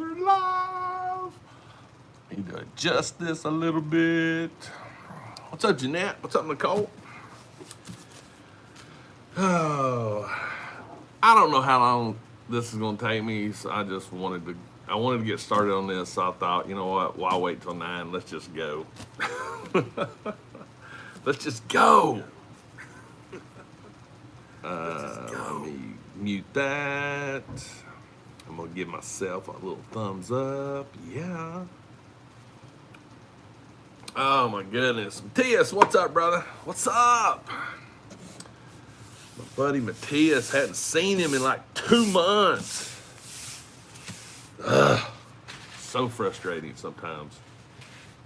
We're live. Need to adjust this a little bit. What's up, Jeanette? What's up, Nicole? Oh, I don't know how long this is gonna take me, so I wanted to get started on this, so I thought, you know what, why wait till 9? Let's just go. Let's just go. Let me mute that. I'm gonna give myself a little thumbs up. Yeah. Oh my goodness. Matthias, what's up, brother? What's up? My buddy Matthias, hadn't seen him in like 2 months. Ugh. So frustrating sometimes.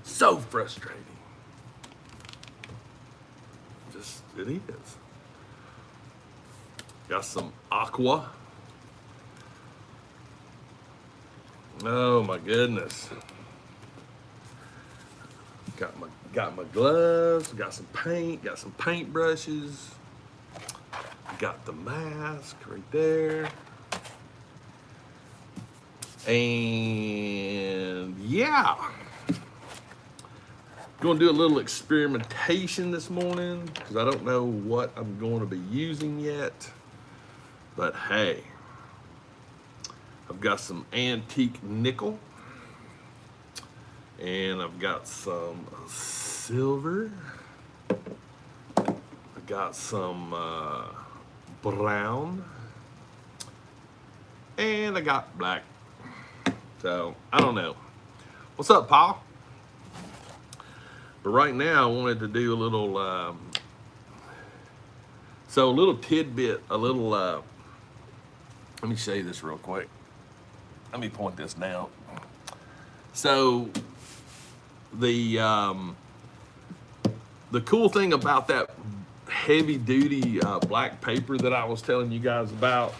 So frustrating. Just, it is. Got some aqua. Oh my goodness. Got my gloves, got some paint, got some paint brushes, got the mask right there. And yeah. Going to do a little experimentation this morning because I don't know what I'm going to be using yet. But hey, I've got some antique nickel. And I've got some silver. I got some brown. And I got black. So, I don't know. What's up, Paul? But right now, I wanted to do a little, a little tidbit, let me show you this real quick. Let me point this down. So, the cool thing about that heavy duty black paper that I was telling you guys about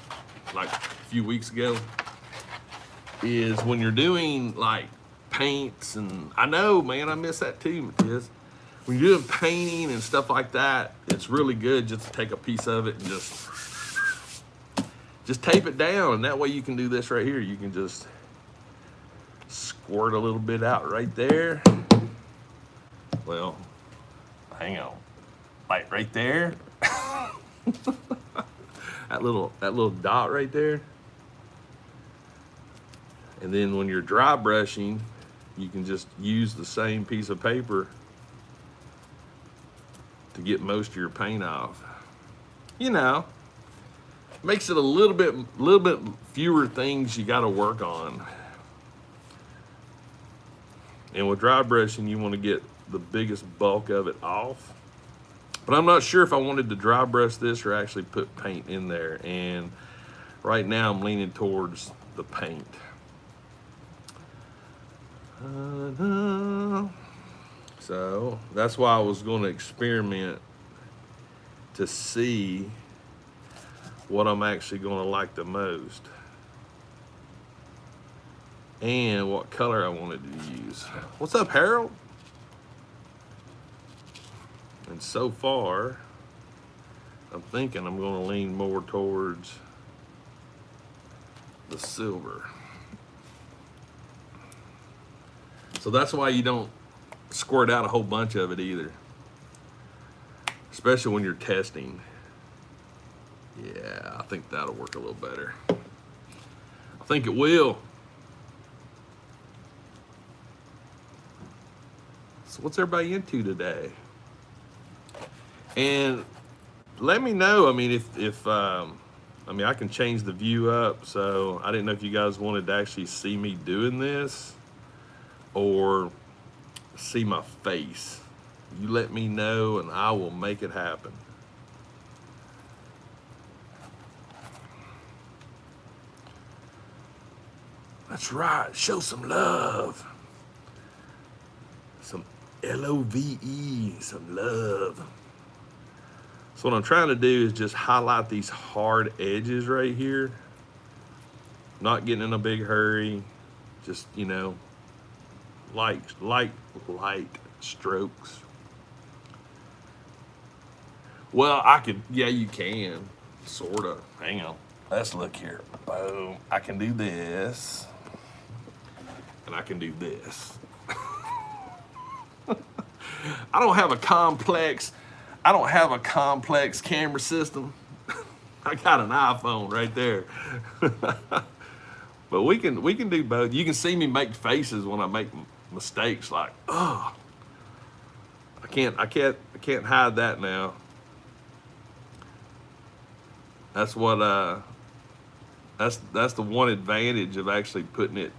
like a few weeks ago is when you're doing like paints, and I know, man, I miss that too, Matthias. When you're doing painting and stuff like that, it's really good just to take a piece of it and just tape it down, and that way you can do this right here. You can just squirt a little bit out right there. Well, hang on, like right there. that little dot right there. And then when you're dry brushing, you can just use the same piece of paper to get most of your paint off. You know, makes it a little bit fewer things you got to work on. And with dry brushing, you want to get the biggest bulk of it off. But I'm not sure if I wanted to dry brush this or actually put paint in there. And right now I'm leaning towards the paint. So that's why I was going to experiment to see what I'm actually going to like the most and what color I wanted to use. What's up, Harold? And so far, I'm thinking I'm going to lean more towards the silver. So that's why you don't squirt out a whole bunch of it either, especially when you're testing. Yeah, I think that'll work a little better. I think it will. So what's everybody into today? And let me know. I mean, if I can change the view up. So I didn't know if you guys wanted to actually see me doing this or see my face. You let me know and I will make it happen. That's right. Show some love. Some LOVE, some love. So what I'm trying to do is just highlight these hard edges right here. Not getting in a big hurry. Just, you know, light strokes. Well, yeah, you can, sort of. Hang on. Let's look here. Boom. I can do this. and I can do this. I don't have a complex camera system. I got an iPhone right there. But we can do both. You can see me make faces when I make mistakes, like, oh, I can't hide that now. That's what that's the one advantage of actually putting it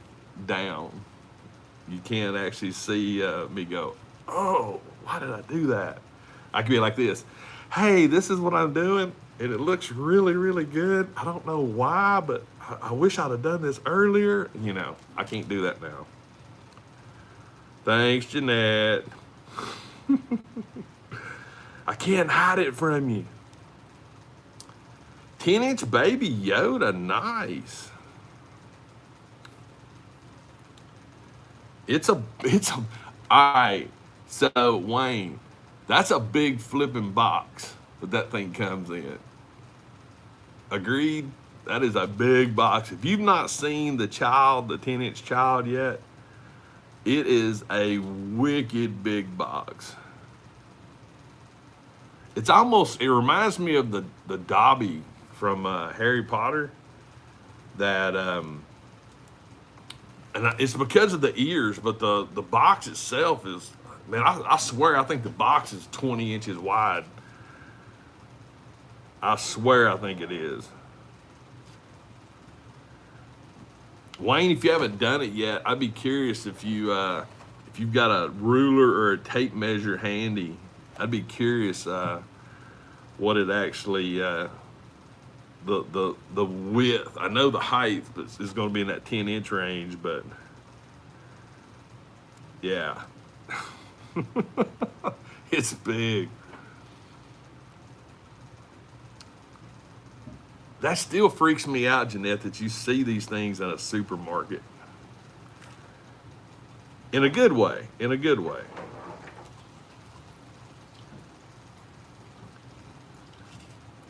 down. You can't actually see me go, oh, why did I do that? I can be like this. Hey, this is what I'm doing, and it looks really, really good. I don't know why, but I wish I'd have done this earlier. You know, I can't do that now. Thanks, Jeanette. I can't hide it from you. 10-inch baby Yoda, nice. It's a, all right, so Wayne, that's a big flipping box that thing comes in. Agreed? That is a big box. If you've not seen the 10-inch child yet, it is a wicked big box. It reminds me of the Dobby from Harry Potter. That, and it's because of the ears, but the box itself is, man, I swear, I think the box is 20 inches wide. I swear I think it is. Wayne, if you haven't done it yet, I'd be curious if you've got a ruler or a tape measure handy. I'd be curious what it actually the width. I know the height is going to be in that 10-inch range, but yeah, it's big. That still freaks me out, Jeanette, that you see these things in a supermarket. In a good way, in a good way.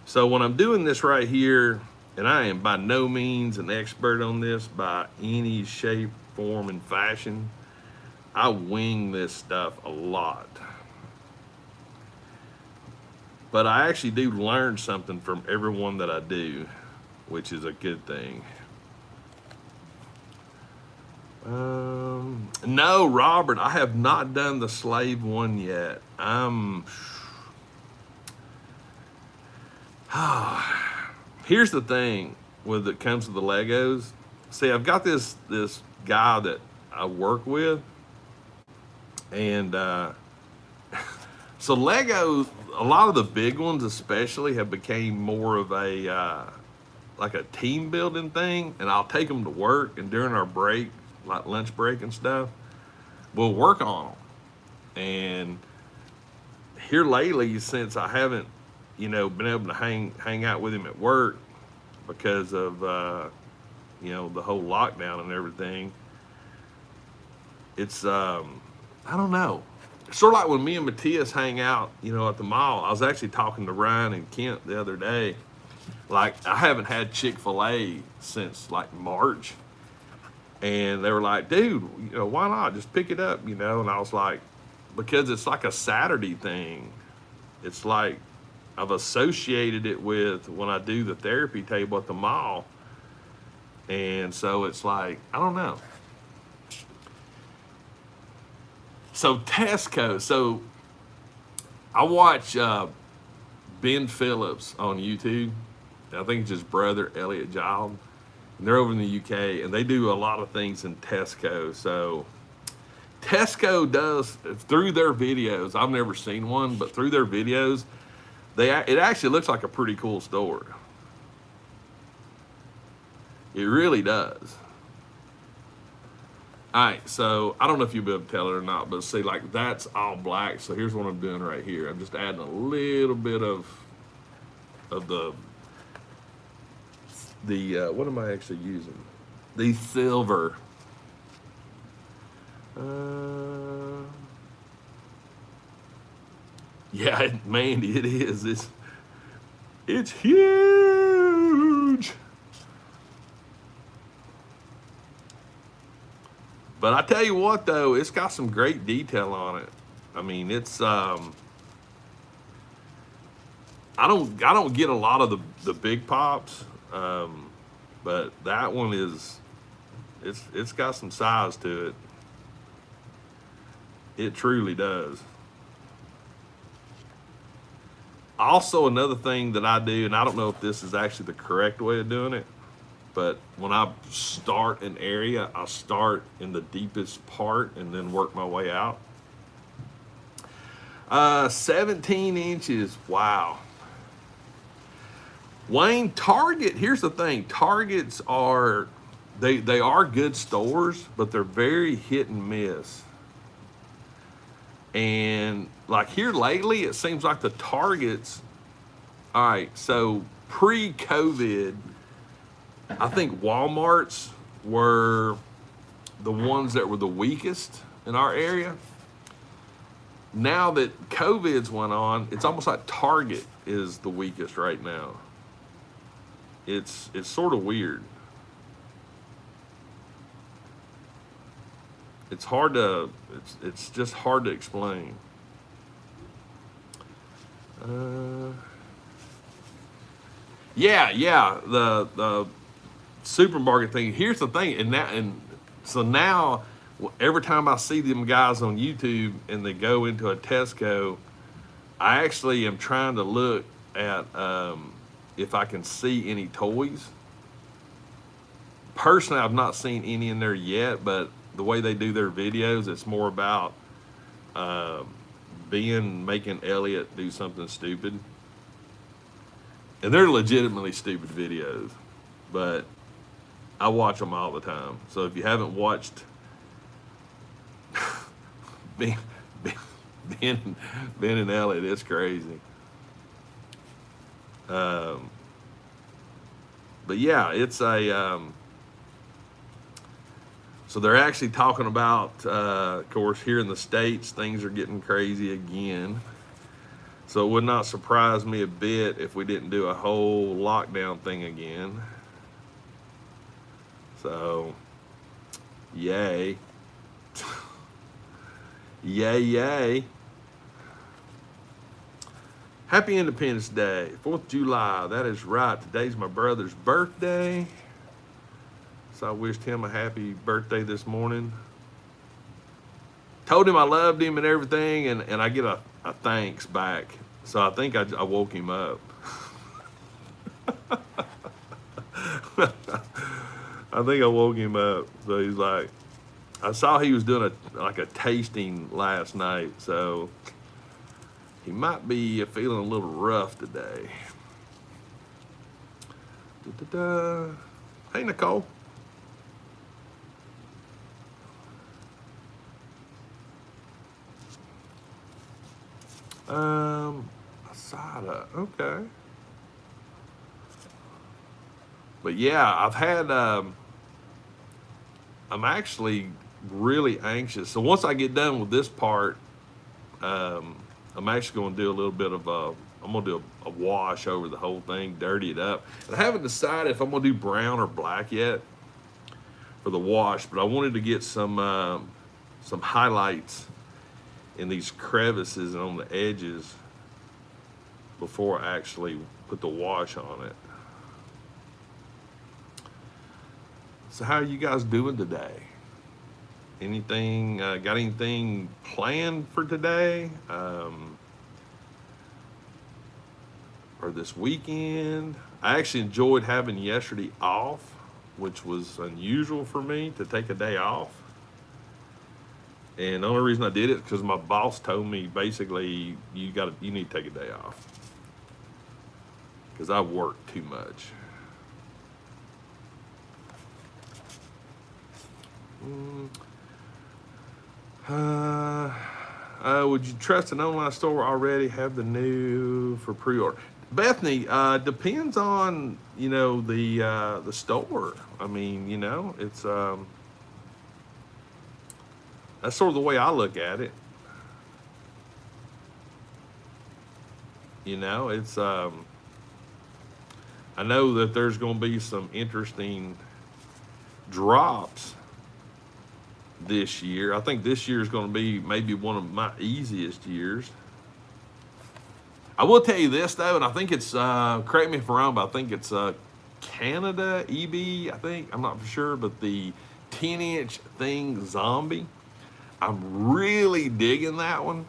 So when I'm doing this right here, and I am by no means an expert on this by any shape, form, and fashion, I wing this stuff a lot. But I actually do learn something from everyone that I do, which is a good thing. No, Robert, I have not done the slave one yet. Here's the thing when it comes to the Legos. See, I've got this guy that I work with, and so Legos, a lot of the big ones especially, have became more of a like a team building thing, and I'll take them to work, and during our break, like lunch break and stuff, we'll work on them. And here lately, since I haven't, been able to hang out with him at work because of the whole lockdown and everything, it's I don't know. Sort of like when me and Matthias hang out, at the mall. I was actually talking to Ryan and Kent the other day. Like, I haven't had Chick-fil-A since like March. And they were like, dude, why not? Just pick it up, And I was like, because it's like a Saturday thing. It's like I've associated it with when I do the therapy table at the mall. And so it's like, I don't know. So Tesco, so I watch Ben Phillips on YouTube. I think it's his brother, Elliot Giles. And they're over in the UK, and they do a lot of things in Tesco. So Tesco does, through their videos, I've never seen one, but through their videos, it actually looks like a pretty cool store. It really does. All right, so I don't know if you'll be able to tell it or not, but see, like, that's all black. So here's what I'm doing right here. I'm just adding a little bit of the what am I actually using? The silver. Yeah, Mandy, it is. It's huge. But I tell you what, though, it's got some great detail on it. I mean, it's I don't get a lot of the big pops, but that one is it's got some size to it. It truly does. Also, another thing that I do, and I don't know if this is actually the correct way of doing it, but when I start an area, I start in the deepest part and then work my way out. 17 inches. Wow. Wayne, Target, here's the thing. Targets are, they are good stores, but they're very hit and miss. And like here lately, it seems like the Targets, all right, so pre-COVID, I think Walmarts were the ones that were the weakest in our area. Now that COVID's went on, it's almost like Target is the weakest right now. It's sort of weird. It's just hard to explain. Yeah, the supermarket thing. Here's the thing, and so now every time I see them guys on YouTube and they go into a Tesco, I actually am trying to look at if I can see any toys. Personally, I've not seen any in there yet, but the way they do their videos, it's more about making Elliot do something stupid. And they're legitimately stupid videos, but I watch them all the time. So if you haven't watched Ben, ben, ben and Elliot, it's crazy. But yeah, it's a, so they're actually talking about, of course, here in the States, things are getting crazy again. So it would not surprise me a bit if we didn't do a whole lockdown thing again. So, yay. Yay. Happy Independence Day, 4th of July. That is right. Today's my brother's birthday. So I wished him a happy birthday this morning. Told him I loved him and everything, and I get a thanks back. So I think I woke him up. I think I woke him up. So he's like, I saw he was doing a tasting last night, so he might be feeling a little rough today. Da-da-da. Hey, Nicole. Asada, okay. But yeah, I've had, I'm actually really anxious. So once I get done with this part, I'm actually going to do a little bit of I'm going to do a wash over the whole thing, dirty it up. And I haven't decided if I'm going to do brown or black yet for the wash, but I wanted to get some highlights in these crevices and on the edges before I actually put the wash on it. So how are you guys doing today? Anything, got anything planned for today? Or this weekend? I actually enjoyed having yesterday off, which was unusual for me to take a day off. And the only reason I did it is because my boss told me basically you need to take a day off because I work too much. Would you trust an online store already have the new for pre-order? Bethany, depends on the store. I mean, it's that's sort of the way I look at it. It's I know that there's going to be some interesting drops this year. I think this year is going to be maybe one of my easiest years. I will tell you this though, and I think it's correct me if I'm wrong, but I think it's Canada EB. I think, I'm not for sure, but the 10-inch thing zombie. I'm really digging that one.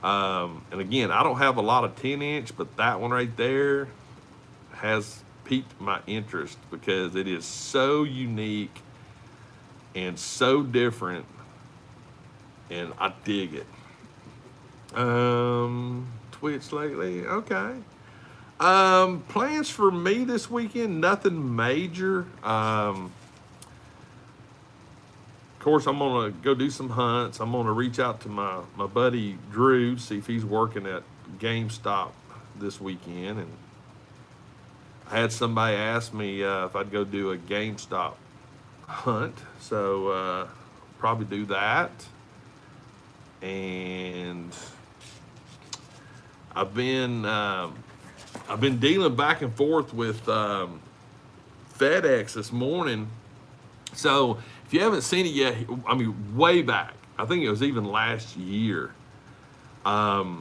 And again, I don't have a lot of 10-inch, but that one right there has piqued my interest because it is so unique and so different, and I dig it. Twitch lately, okay. Plans for me this weekend, nothing major. Of course, I'm gonna go do some hunts. I'm gonna reach out to my buddy Drew, see if he's working at GameStop this weekend. And I had somebody ask me if I'd go do a GameStop hunt, so probably do that. And I've been dealing back and forth with FedEx this morning. So if you haven't seen it yet, I mean, way back, I think it was even last year, I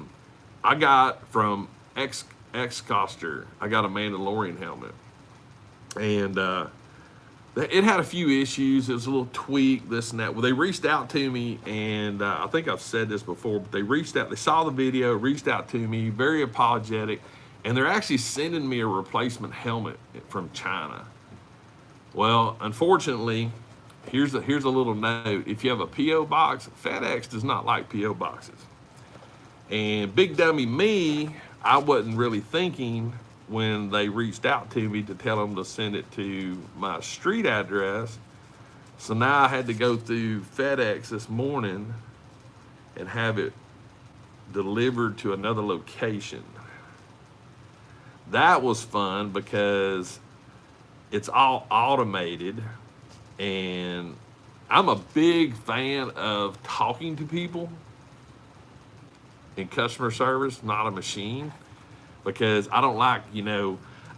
got from X-Coster, I got a Mandalorian helmet. And it had a few issues. It was a little tweak, this and that. Well, they reached out to me, and I think I've said this before, but they reached out, they saw the video, reached out to me, very apologetic, and they're actually sending me a replacement helmet from China. Well, unfortunately, here's a little note. If you have a P.O. box, FedEx does not like P.O. boxes. And big dummy me, I wasn't really thinking when they reached out to me to tell them to send it to my street address. So now I had to go through FedEx this morning and have it delivered to another location. That was fun because it's all automated, and I'm a big fan of talking to people in customer service, not a machine. Because I don't like,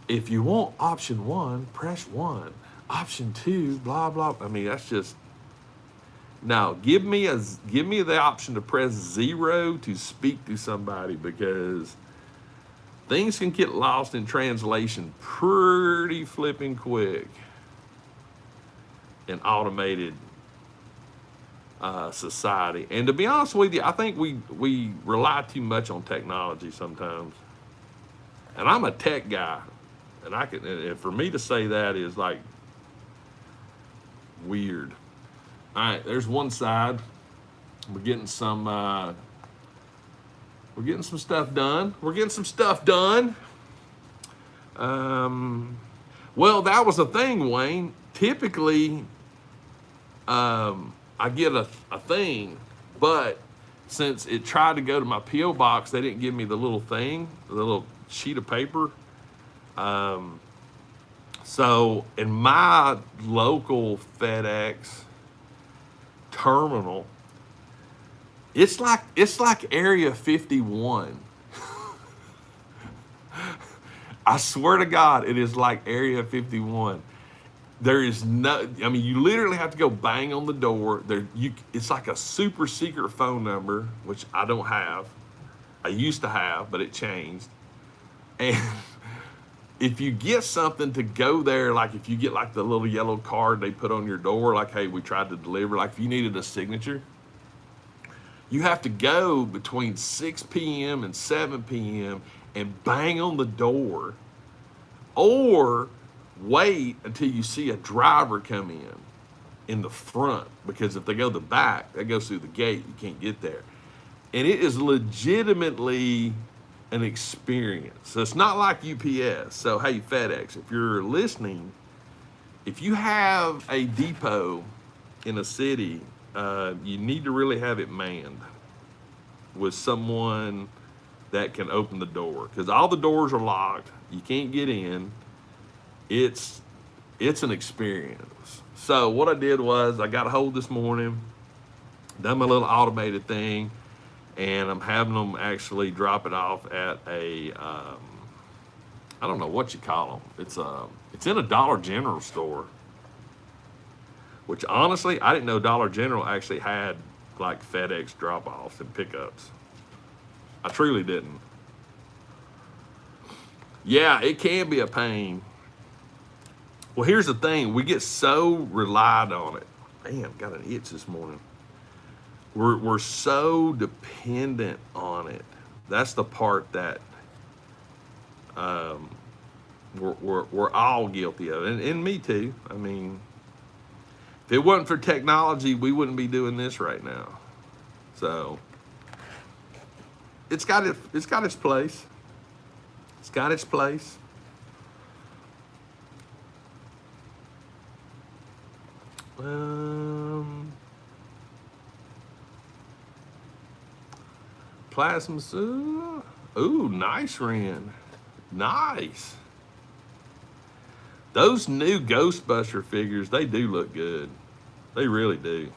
if you want option 1, press 1. Option 2, blah, blah. I mean, that's just, no, give me the option to press 0 to speak to somebody, because things can get lost in translation pretty flipping quick in automated society. And to be honest with you, I think we rely too much on technology sometimes. And I'm a tech guy, and for me to say that is like weird. All right, there's one side. We're getting some stuff done. Well, that was the thing, Wayne. Typically, I get a thing, but since it tried to go to my P.O. box, they didn't give me the little thing, the little sheet of paper. So in my local FedEx terminal, it's like Area 51. I swear to God, it is like Area 51. There is you literally have to go bang on the door. It's like a super secret phone number, which I don't have. I used to have, but it changed. And if you get something to go there, like if you get like the little yellow card they put on your door, like, hey, we tried to deliver, like if you needed a signature, you have to go between 6 p.m. and 7 p.m. and bang on the door, or wait until you see a driver come in the front, because if they go the back, that goes through the gate, you can't get there. And it is legitimately an experience. So it's not like UPS. So hey, FedEx, if you're listening, if you have a depot in a city, you need to really have it manned with someone that can open the door, because all the doors are locked. You can't get in. It's an experience. So what I did was I got a hold this morning, done my little automated thing, and I'm having them actually drop it off at a, I don't know what you call them. It's in a Dollar General store. which honestly, I didn't know Dollar General actually had like FedEx drop-offs and pickups. I truly didn't. Yeah, it can be a pain. Well, here's the thing. We get so relied on it. Man, got an itch this morning. We're so dependent on it. That's the part that we're all guilty of, and me too. I mean, if it wasn't for technology, we wouldn't be doing this right now. So it's got its place. It's got its place. Plasma. Ooh, nice, Ren. Nice. Those new Ghostbuster figures, they do look good. They really do.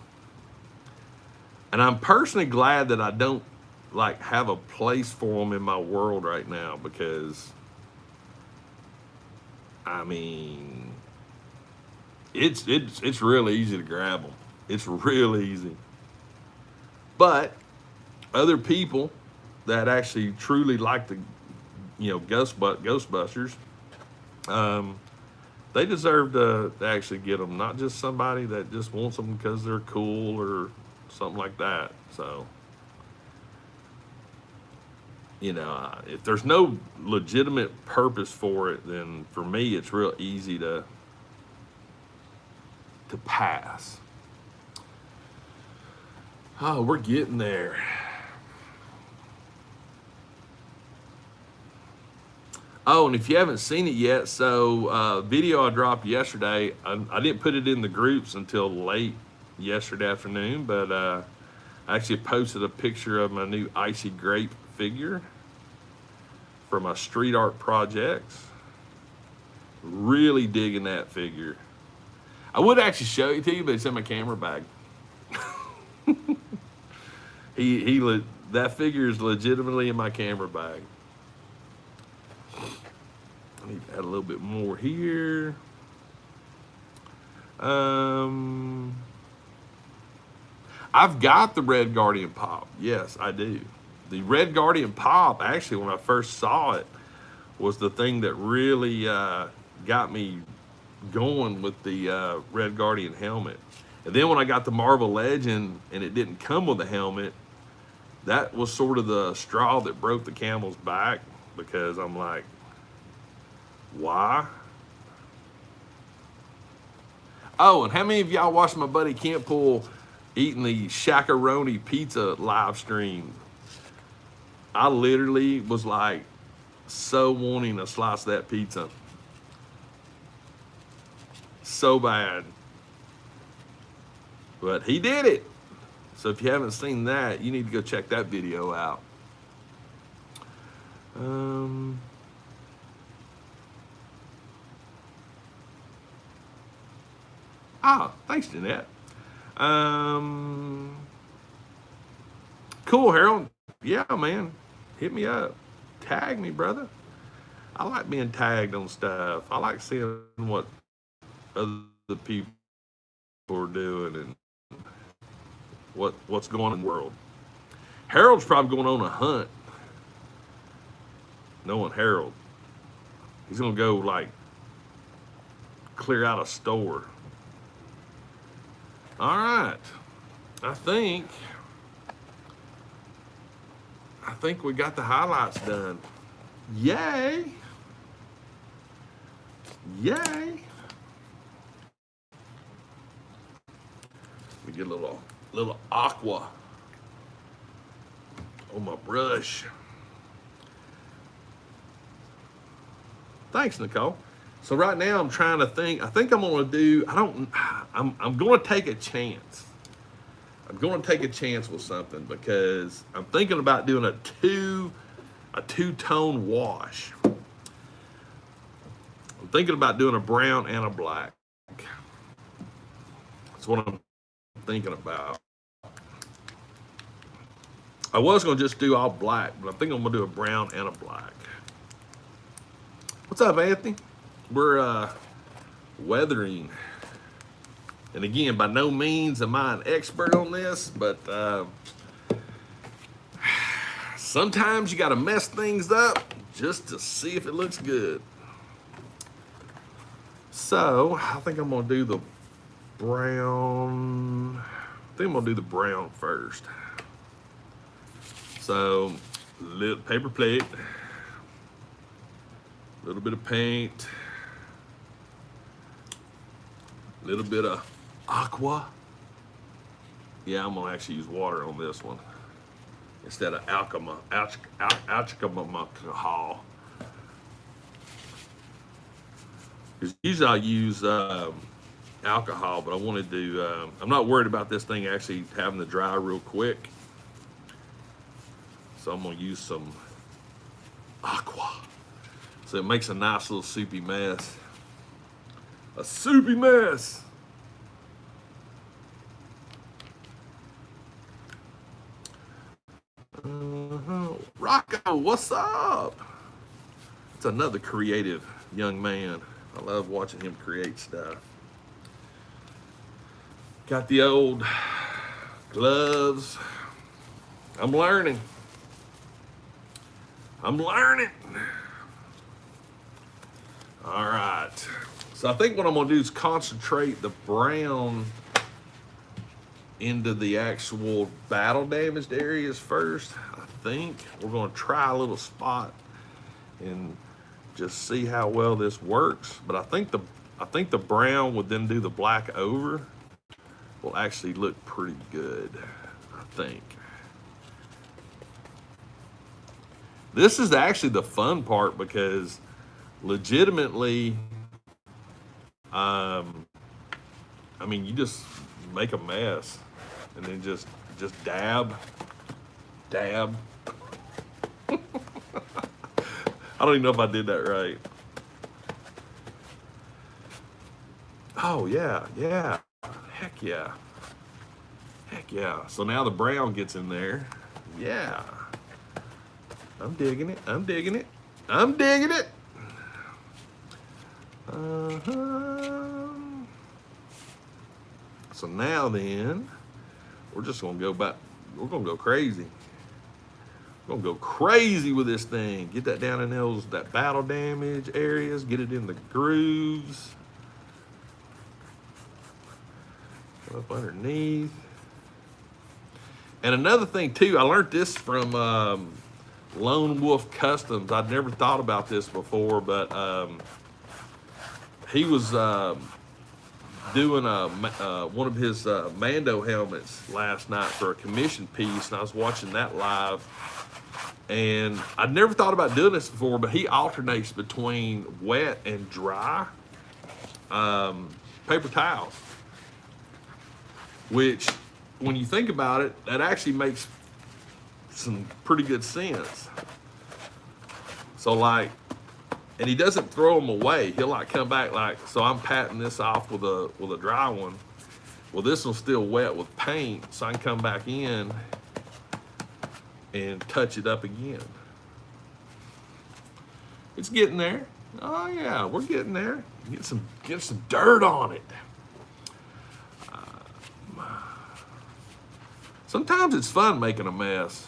And I'm personally glad that I don't like have a place for them in my world right now, because I mean, it's really easy to grab them. It's real easy. But other people that actually truly like the, Ghostbusters, they deserve to actually get them, not just somebody that just wants them because they're cool or something like that. So, if there's no legitimate purpose for it, then for me, it's real easy to pass. Oh, we're getting there. Oh, and if you haven't seen it yet, so video I dropped yesterday, I didn't put it in the groups until late yesterday afternoon, but I actually posted a picture of my new Icy Grape figure for my street art projects. Really digging that figure. I would actually show it to you, but it's in my camera bag. That figure is legitimately in my camera bag. I need to add a little bit more here. I've got the Red Guardian Pop. Yes, I do. The Red Guardian Pop, actually, when I first saw it, was the thing that really got me going with the Red Guardian helmet. And then when I got the Marvel Legend and it didn't come with a helmet, that was sort of the straw that broke the camel's back, because I'm like, why? Oh, and how many of y'all watched my buddy Kentpool eating the Shakaroni pizza live stream? I literally was like so wanting a slice of that pizza. So bad. But he did it. So if you haven't seen that, you need to go check that video out. Thanks, Jeanette. Cool, Harold. Yeah, man. Hit me up. Tag me, brother. I like being tagged on stuff. I like seeing what other people are doing and what's going on in the world. Harold's probably going on a hunt. Knowing Harold, he's gonna go like clear out a store. All right, I think we got the highlights done. Yay! Yay! We get a little aqua on my brush. Thanks, Nicole. So right now I'm trying to think. I think I'm gonna do. I'm gonna take a chance. I'm gonna take a chance with something, because I'm thinking about doing a two-tone wash. I'm thinking about doing a brown and a black. That's what I'm thinking about. I was gonna just do all black, but I think I'm gonna do a brown and a black. What's up, Anthony? We're weathering And again, by no means am I an expert on this, but sometimes you got to mess things up just to see if it looks good. So I think I'm gonna do the brown. I think I'm gonna do the brown first. So, little paper plate, a little bit of paint, a little bit of aqua. Yeah, I'm gonna actually use water on this one instead of alcohol. Because usually I use alcohol, but I wanted to. I'm not worried about this thing actually having to dry real quick, so I'm gonna use some aqua. So it makes a nice little soupy mess. A soupy mess. Rocco, what's up? It's another creative young man. I love watching him create stuff. Got the old gloves. I'm learning. I'm learning. All right. So I think what I'm gonna do is concentrate the brown into the actual battle damaged areas first. I think we're gonna try a little spot and just see how well this works. But I think the brown would then do the black over will actually look pretty good, I think. This is actually the fun part because legitimately, I mean, you just make a mess and then just dab. I don't even know if I did that right. Oh yeah. Heck yeah. So now the brown gets in there. Yeah. I'm digging it. So now then, we're just gonna go back. We're gonna go crazy. We're gonna go crazy with this thing. Get that down in that battle damage areas. Get it in the grooves. Up underneath. And another thing too, I learned this from Lone Wolf Customs. I'd never thought about this before, but he was doing one of his Mando helmets last night for a commission piece, and I was watching that live. And I'd never thought about doing this before, but he alternates between wet and dry paper towels, which, when you think about it, that actually makes some pretty good sense. So like, and he doesn't throw them away. He'll like come back like, so I'm patting this off with a dry one. Well, this one's still wet with paint, so I can come back in and touch it up again. It's getting there. Oh yeah, we're getting there. Get some dirt on it. Sometimes it's fun making a mess.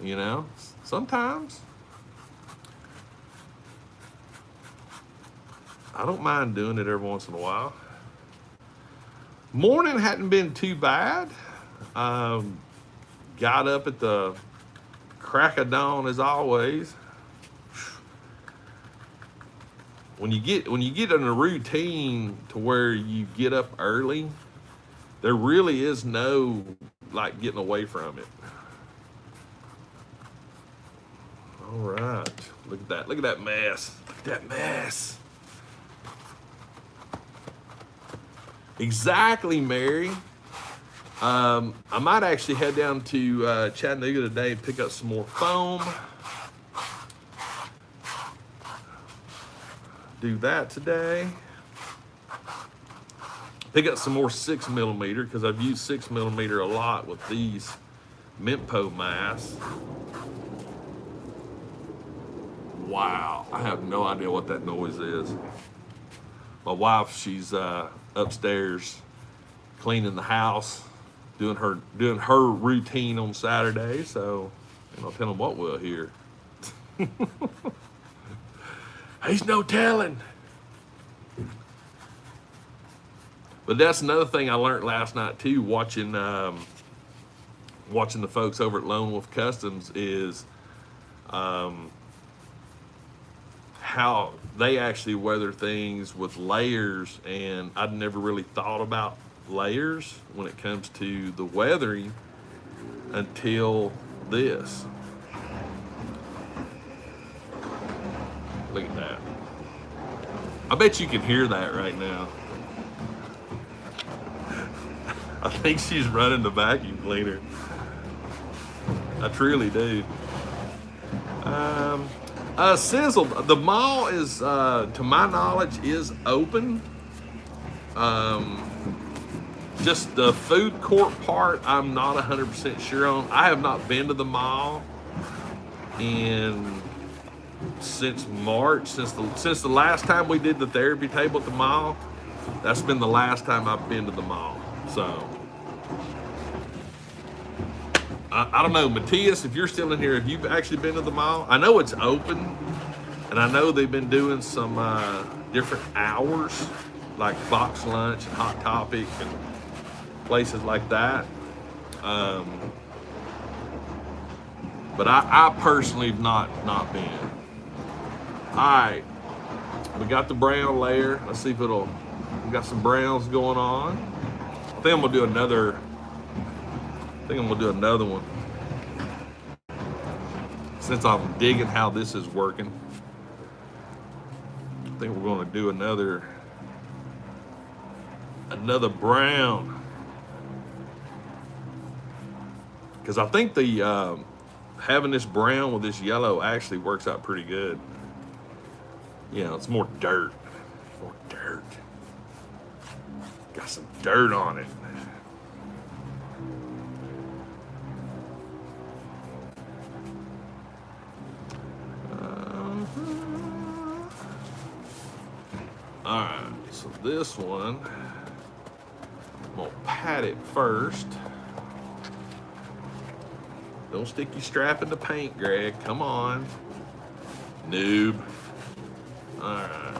You know, sometimes. I don't mind doing it every once in a while. Morning hadn't been too bad. Got up at the crack of dawn as always. When you get in a routine to where you get up early, there really is no like getting away from it. All right, look at that mess. Look at that mess. Exactly, Mary. I might actually head down to Chattanooga today and pick up some more foam. Do that today. Pick up some more 6mm because I've used 6mm a lot with these Mimpo masks. Wow, I have no idea what that noise is. My wife, she's upstairs cleaning the house, doing her routine on Saturday. So, I'll tell them what we'll hear. He's no telling. But that's another thing I learned last night too, watching the folks over at Lone Wolf Customs is how they actually weather things with layers, and I'd never really thought about layers when it comes to the weathering until this. Look at that. I bet you can hear that right now. I think she's running the vacuum cleaner. I truly do. Sizzle. The mall is, to my knowledge, is open. Just the food court part, I'm not 100% sure on. I have not been to the mall since March, since the last time we did the therapy table at the mall. That's been the last time I've been to the mall. So I don't know, Matthias, if you're still in here, have you actually been to the mall? I know it's open, and I know they've been doing some different hours, like Box Lunch and Hot Topic and places like that. But I personally have not been. All right, we got the brown layer. Let's see if we got some browns going on. I think I'm gonna do another one. Since I'm digging how this is working, I think we're gonna do another brown. Because I think the having this brown with this yellow actually works out pretty good. It's more dirt. Got some dirt on it. All right, so this one, I'm gonna pat it first. Don't stick your strap in the paint, Greg. Come on, noob. All right.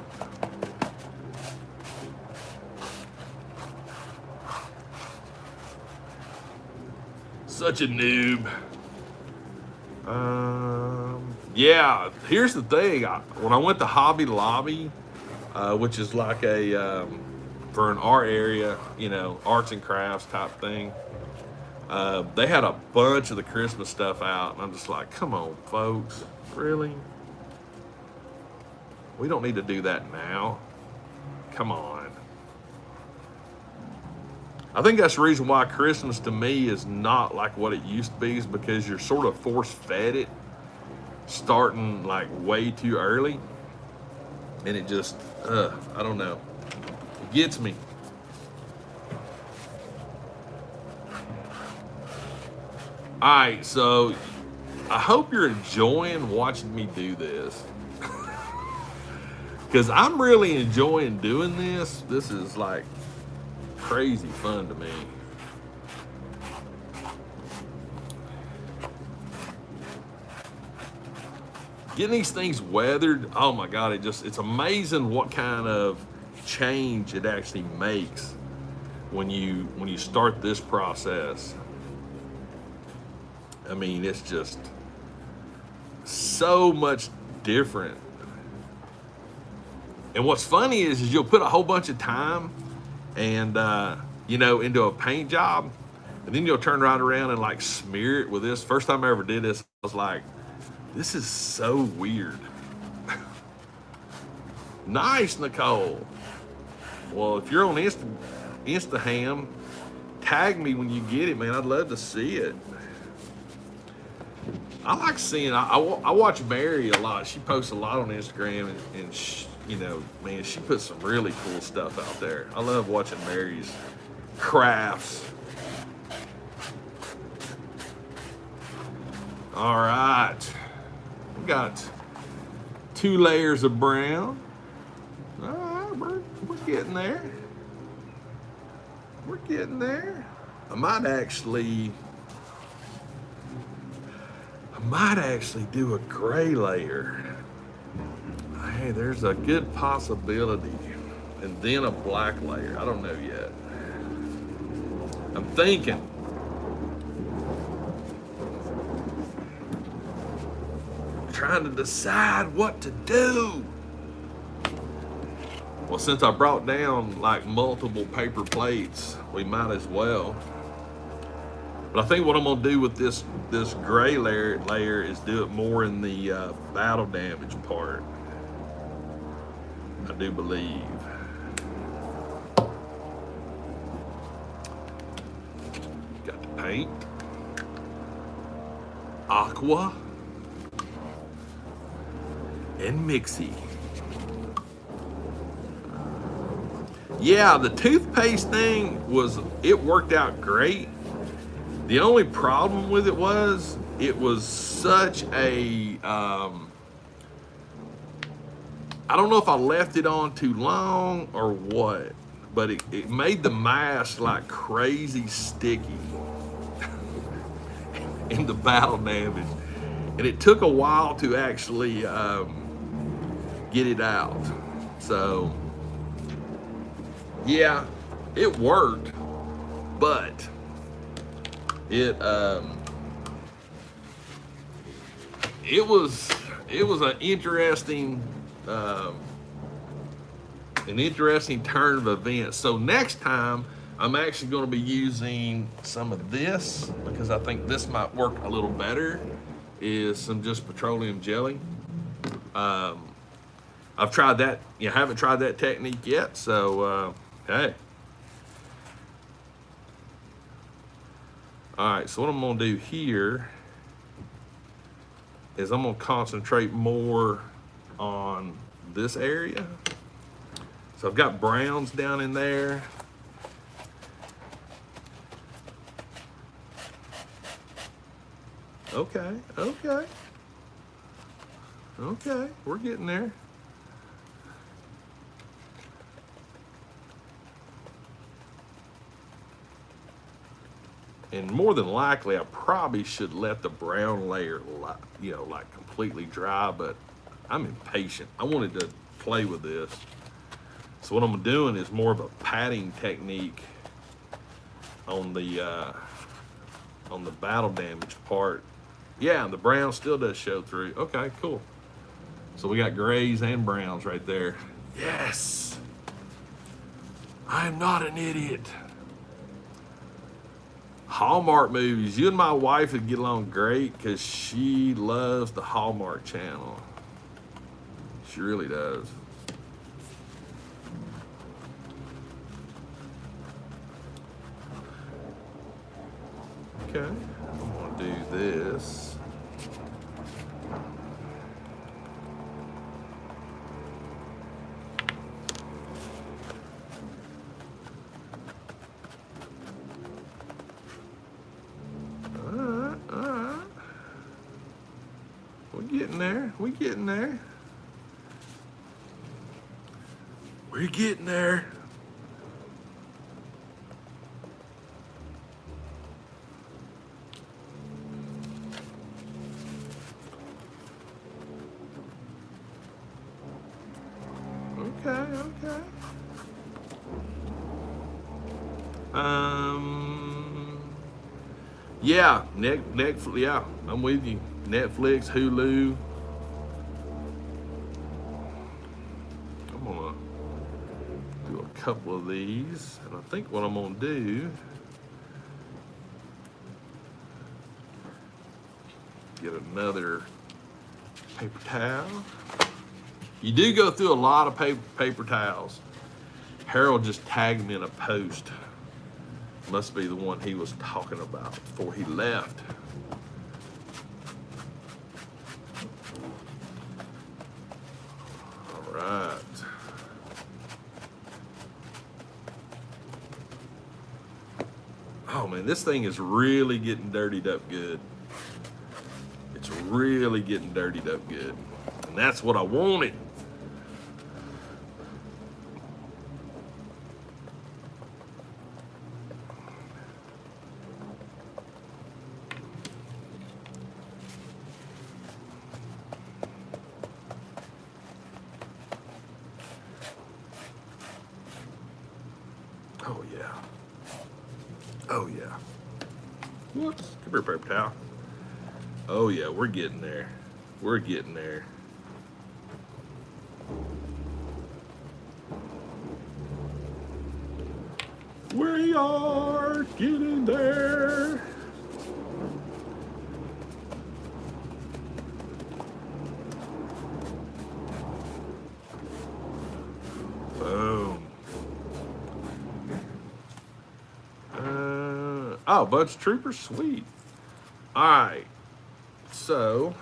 Such a noob. Yeah, here's the thing. When I went to Hobby Lobby, which is like a, for an art area, arts and crafts type thing, they had a bunch of the Christmas stuff out. And I'm just like, come on, folks. Really? We don't need to do that now. Come on. I think that's the reason why Christmas to me is not like what it used to be, is because you're sort of force-fed it starting like way too early. And it just, I don't know. It gets me. All right, so I hope you're enjoying watching me do this. Because I'm really enjoying doing this. This is like crazy fun to me. Getting these things weathered, oh my God, it's amazing what kind of change it actually makes when you start this process. I mean, it's just so much different. And what's funny is you'll put a whole bunch of time and into a paint job, and then you'll turn right around and like smear it with this. First time I ever did this, I was like, this is so weird. Nice, Nicole. Well, if you're on Instaham, tag me when you get it, man. I'd love to see it. I like seeing, I watch Mary a lot. She posts a lot on Instagram, and she, man, she puts some really cool stuff out there. I love watching Mary's crafts. All right. We got 2 layers of brown. All right, getting there. We're getting there. I might actually do a gray layer. Hey, there's a good possibility. And then a black layer. I don't know yet. I'm thinking. Trying to decide what to do. Well, since I brought down like multiple paper plates, we might as well. But I think what I'm gonna do with this gray layer is do it more in the battle damage part. I do believe. Got the paint. Aqua. And Mixie. Yeah, the toothpaste thing it worked out great. The only problem with it was such a, I don't know if I left it on too long or what, but it made the mask like crazy sticky in the battle damage. And it took a while to actually get it out. So, yeah, it worked, but it was an interesting turn of events. So next time I'm actually going to be using some of this because I think this might work a little better. Is some just petroleum jelly. I've tried that. You haven't tried that technique yet, so hey. All right, so what I'm gonna do here is I'm gonna concentrate more on this area. So I've got browns down in there. Okay, we're getting there. And more than likely, I probably should let the brown layer, like completely dry, but I'm impatient. I wanted to play with this. So what I'm doing is more of a patting technique on the battle damage part. Yeah, the brown still does show through. Okay, cool. So we got grays and browns right there. Yes! I am not an idiot. Hallmark movies. You and my wife would get along great because she loves the Hallmark Channel. She really does. Okay, I'm gonna do this. We're getting there. We're getting there. Okay. Yeah, Netflix. Yeah, I'm with you. Netflix, Hulu. I'm gonna do a couple of these, and I think what I'm gonna do, get another paper towel. You do go through a lot of paper towels. Harold just tagged me in a post. Must be the one he was talking about before he left. All right. Oh man, this thing is really getting dirtied up good. It's really getting dirtied up good. And that's what I wanted. Oh yeah. Whoops. Come here, paper towel. Oh yeah, we're getting there. We're getting there. We are getting there. Boom. Oh, bunch of troopers, sweet. All right, so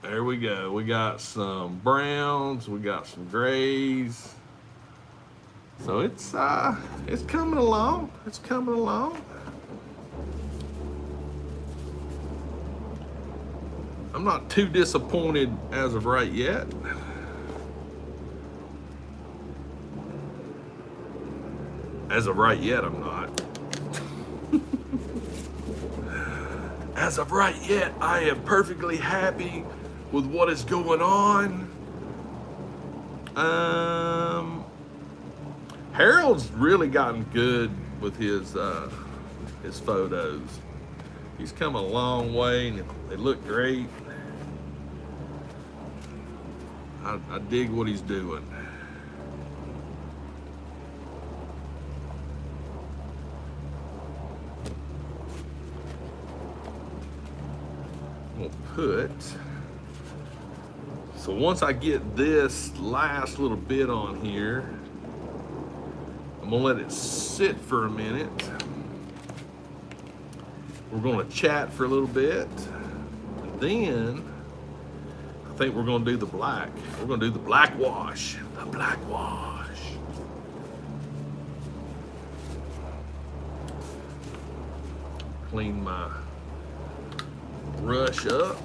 there we go. We got some browns, we got some grays. So it's coming along. It's coming along. I'm not too disappointed as of right yet. As of right yet, I'm not. As of right yet, I am perfectly happy with what is going on. Harold's really gotten good with his photos. He's come a long way, and they look great. I dig what he's doing. We'll put, so once I get this last little bit on here, I'm gonna let it sit for a minute. We're gonna chat for a little bit, and then I think we're gonna do the black. We're gonna do the black wash. The black wash. Clean my brush up.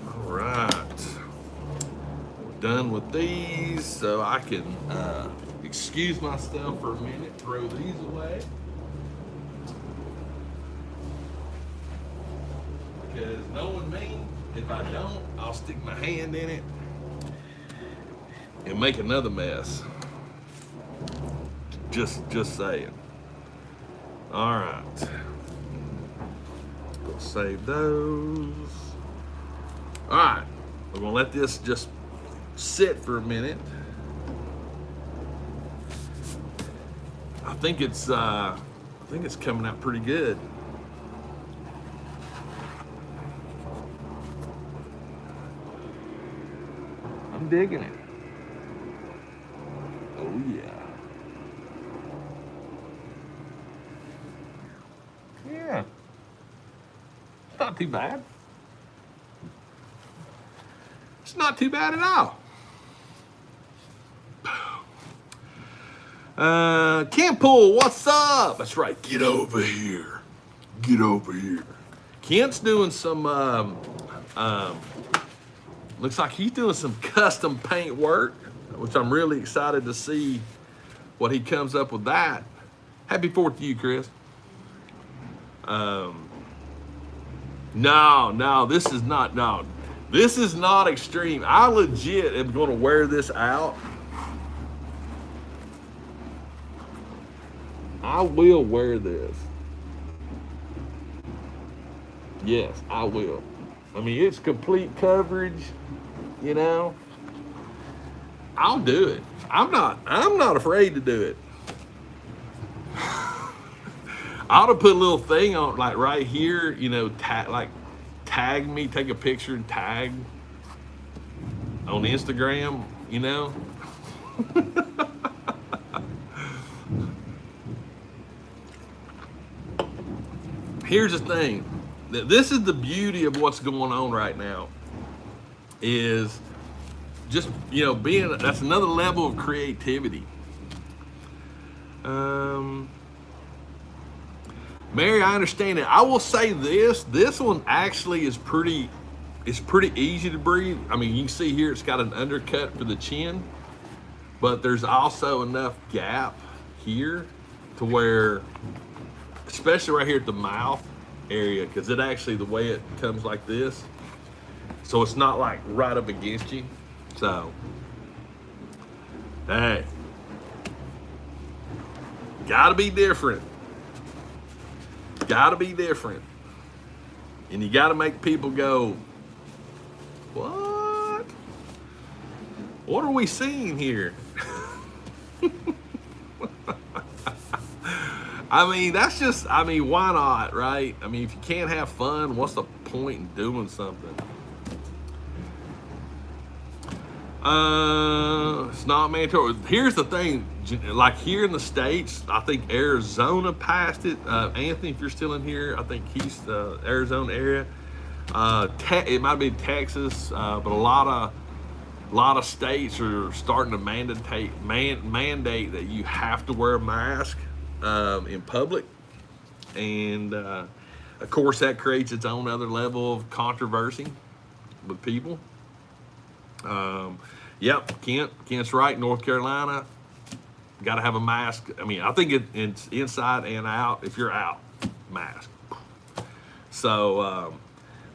All right. We're done with these, so I can excuse myself for a minute, throw these away. Because knowing me, if I don't, I'll stick my hand in it and make another mess. Just saying. All right. We'll save those. All right. We're gonna let this just sit for a minute. I think it's coming out pretty good. I'm digging it. Oh yeah. Yeah. It's not too bad. It's not too bad at all. Camp Pool, what's up? That's right. Get over here. Get over here. Kent's doing some, looks like he's doing some custom paint work, which I'm really excited to see what he comes up with that. Happy 4th to you, Chris. No, this is not extreme. I legit am going to wear this out. I will wear this. Yes, I will. I mean, it's complete coverage, you know. I'll do it. I'm not afraid to do it. I ought to put a little thing on, like right here, you know, tag me, take a picture and tag on Instagram, you know. Here's the thing. This is the beauty of what's going on right now. Is just, you know, that's another level of creativity. Mary, I understand it. I will say this one actually is pretty easy to breathe. I mean, you can see here it's got an undercut for the chin, but there's also enough gap here to where, especially right here at the mouth area, because it actually, the way it comes like this, so it's not like right up against you. So, hey, gotta be different. Gotta be different. And you gotta make people go, what? What are we seeing here? I mean, that's just, I mean, why not, right? I mean, if you can't have fun, what's the point in doing something? It's not mandatory. Here's the thing, like here in the States, I think Arizona passed it. Anthony, if you're still in here, I think he's the Arizona area. It might be Texas, but a lot of states are starting to mandate that you have to wear a mask in public, and of course that creates its own other level of controversy with people. Yep, Kent's right. North Carolina, got to have a mask. I mean, I think it's inside and out. If you're out, mask. So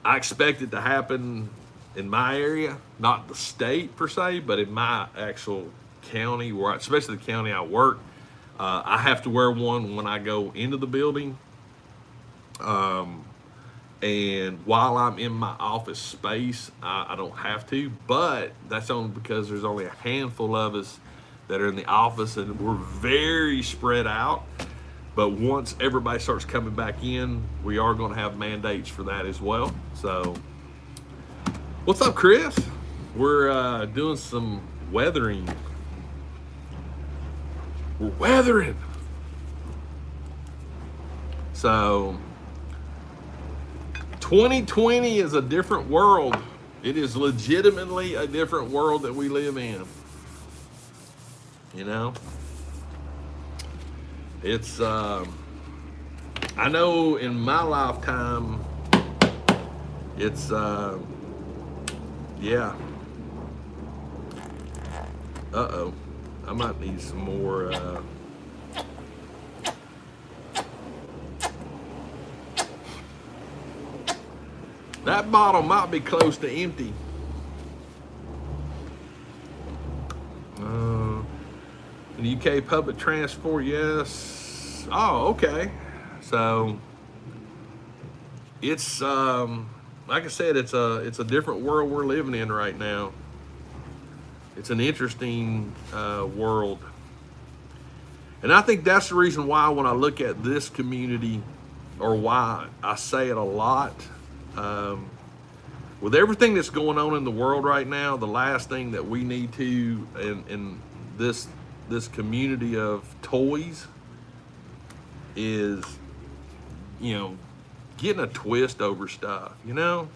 I expect it to happen in my area, not the state per se, but in my actual county, especially the county I work. I have to wear one when I go into the building. And while I'm in my office space, I don't have to, but that's only because there's only a handful of us that are in the office, and we're very spread out. But once everybody starts coming back in, we are going to have mandates for that as well. So, what's up, Chris? We're doing some weathering. We're weathering. So, 2020 is a different world. It is legitimately a different world that we live in. You know? It's, I know in my lifetime, it's, yeah. Uh-oh. I might need some more, that bottle might be close to empty. In the UK, public transport, yes. Oh, okay. So it's like I said, it's a different world we're living in right now. It's an interesting world, and I think that's the reason why when I look at this community, or why I say it a lot. With everything that's going on in the world right now, the last thing that we need to in this community of toys is, you know, getting a twist over stuff, you know?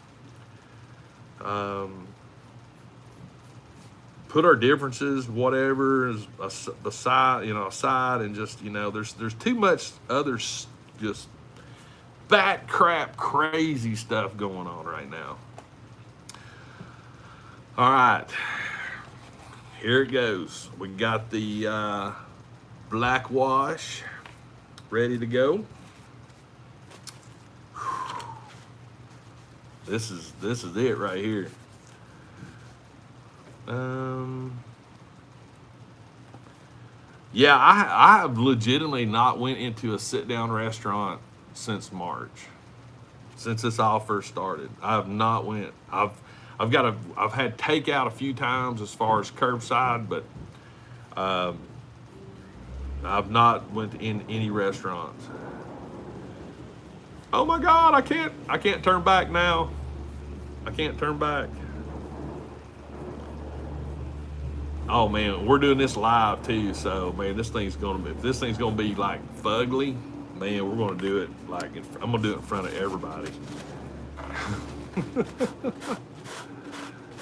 Put our differences, whatever, aside, and just, you know, there's too much other just bat crap crazy stuff going on right now. All right, here it goes. We got the black wash ready to go. This is it right here. Yeah, I have legitimately not went into a sit-down restaurant since March, since this all first started. I have not went. I've had takeout a few times as far as curbside, but I've not went in any restaurants. Oh my God, I can't turn back now. I can't turn back. Oh man, we're doing this live too, so man, if this thing's gonna be like fugly, man, we're gonna do it like, I'm gonna do it in front of everybody.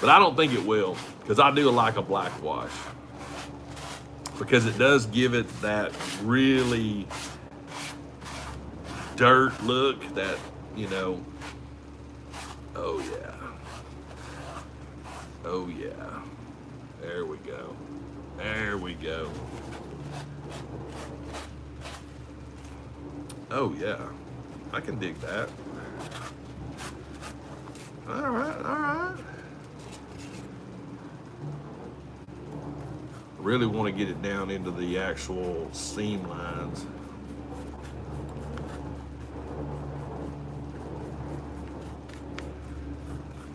But I don't think it will, because I do like a black wash, because it does give it that really dirt look that, you know, oh yeah. Oh yeah. There we go. There we go. Oh yeah. I can dig that. All right, all right. Really want to get it down into the actual seam lines.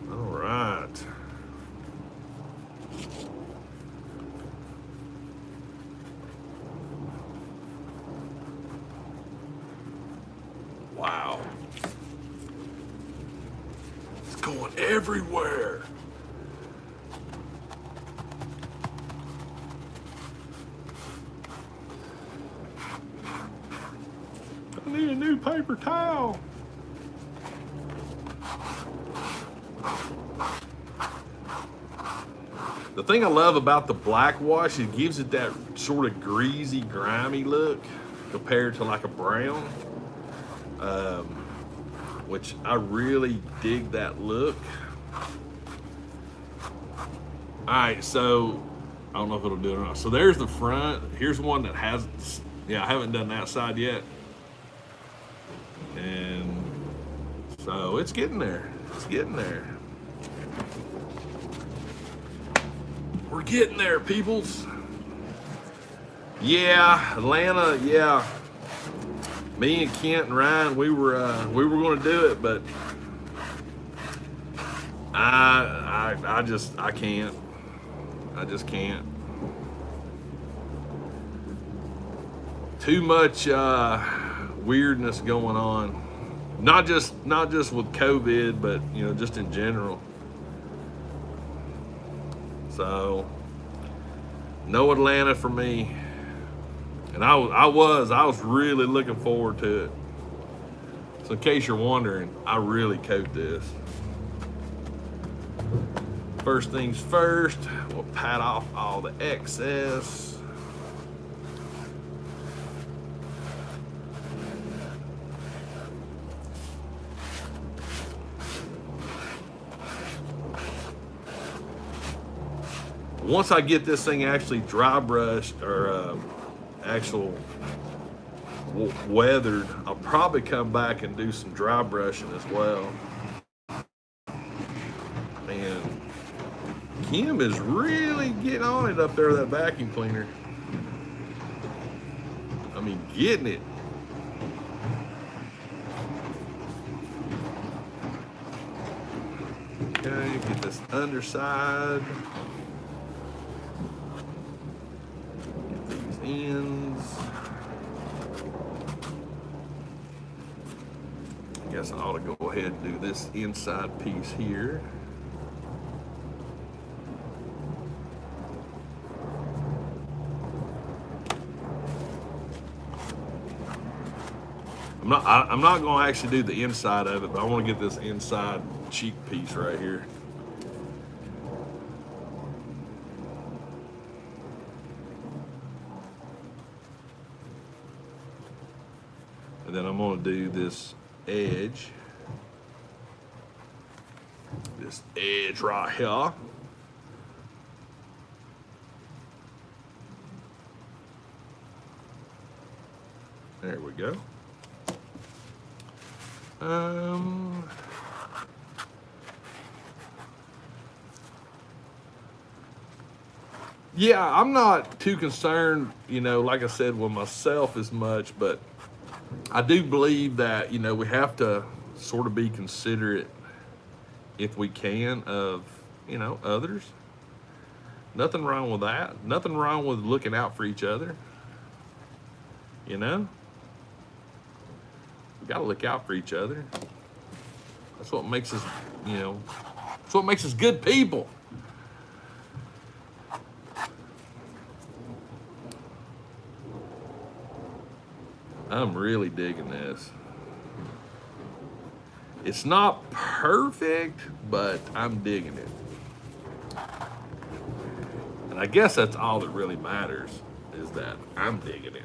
All right. Wow. It's going everywhere. I need a new paper towel. The thing I love about the black wash, it gives it that sort of greasy, grimy look compared to like a brown, which I really dig that look. All right, so I don't know if it'll do it or not. So there's the front. Here's one that hasn't, yeah, I haven't done that side yet. And so it's getting there. It's getting there. We're getting there, peoples. Yeah, Atlanta, yeah. Me and Kent and Ryan, we were going to do it, but I can't. I just can't. Too much weirdness going on. Not just with COVID, but just in general. So, no Atlanta for me. And I was really looking forward to it. So in case you're wondering, I really coat this. First things first, we'll pat off all the excess. Once I get this thing actually dry brushed or actual weathered, I'll probably come back and do some dry brushing as well. Man, Kim is really getting on it up there with that vacuum cleaner. I mean, getting it. Okay, get this underside. Get these ends. I guess I ought to go ahead and do this inside piece here. I'm not going to actually do the inside of it, but I want to get this inside cheek piece right here. And then I'm going to do this edge right here. There we go. Yeah, I'm not too concerned, like I said, with myself as much, but I do believe that, we have to sort of be considerate, if we can, of, others. Nothing wrong with that. Nothing wrong with looking out for each other. We got to look out for each other. That's what makes us, that's what makes us good people. I'm really digging this. It's not perfect, but I'm digging it. And I guess that's all that really matters, is that I'm digging it.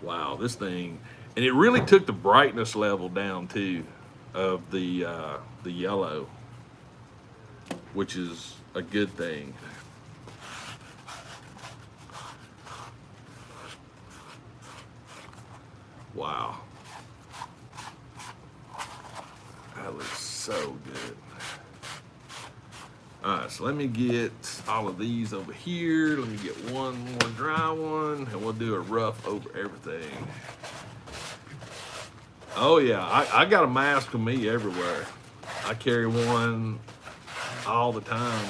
Wow, this thing, and it really took the brightness level down too of the yellow, which is a good thing. Wow. That looks so good. All right, so let me get all of these over here. Let me get one more dry one, and we'll do a rough over everything. Oh yeah, I got a mask with me everywhere. I carry one all the time.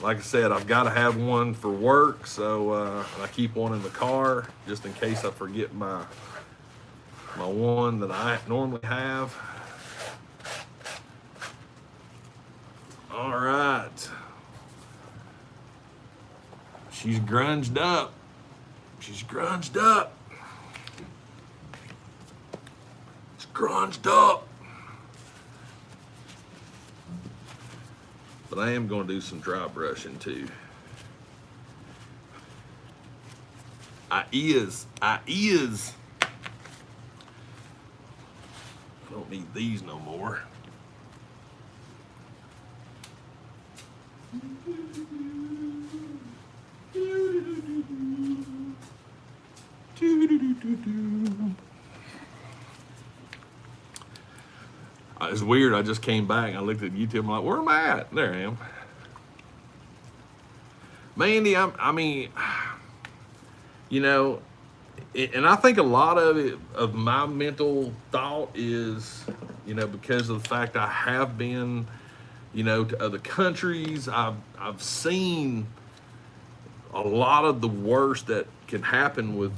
Like I said, I've got to have one for work, so I keep one in the car just in case I forget my one that I normally have. All right. She's grunged up. She's grunged up. It's grunged up. But I am going to do some dry brushing too. I don't need these no more. It's weird. I just came back and I looked at YouTube. I'm like, where am I at? There I am. Mandy, I mean, you know, and I think a lot of it, of my mental thought is, you know, because of the fact I have been, you know, to other countries. I've seen a lot of the worst that can happen with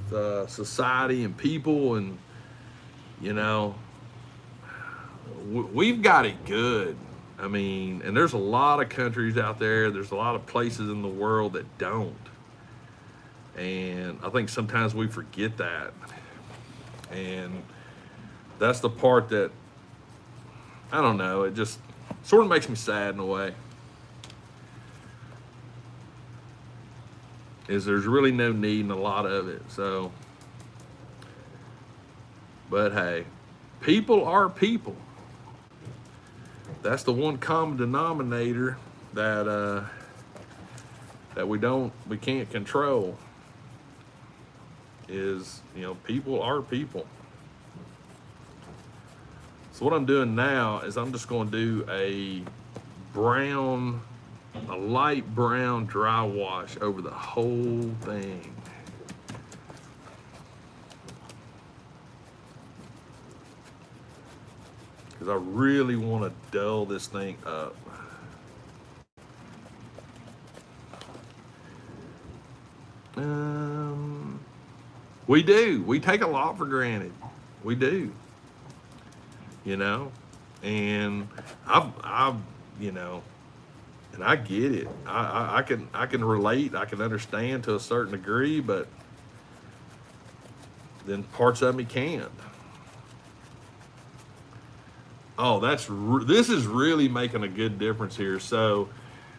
society and people, and you know, we've got it good. I mean, and there's a lot of countries out there. There's a lot of places in the world that don't. And I think sometimes we forget that. And that's the part that, I don't know, it just sort of makes me sad in a way. Is there's really no need in a lot of it. So, but hey, people are people. That's the one common denominator that that we can't control. Is, you know, people are people. So what I'm doing now is I'm just going to do a light brown dry wash over the whole thing. Because I really want to dull this thing up. We do. We take a lot for granted. We do. You know, and I've, you know, and I get it. I can relate. I can understand to a certain degree, but then parts of me can't. Oh, this is really making a good difference here. So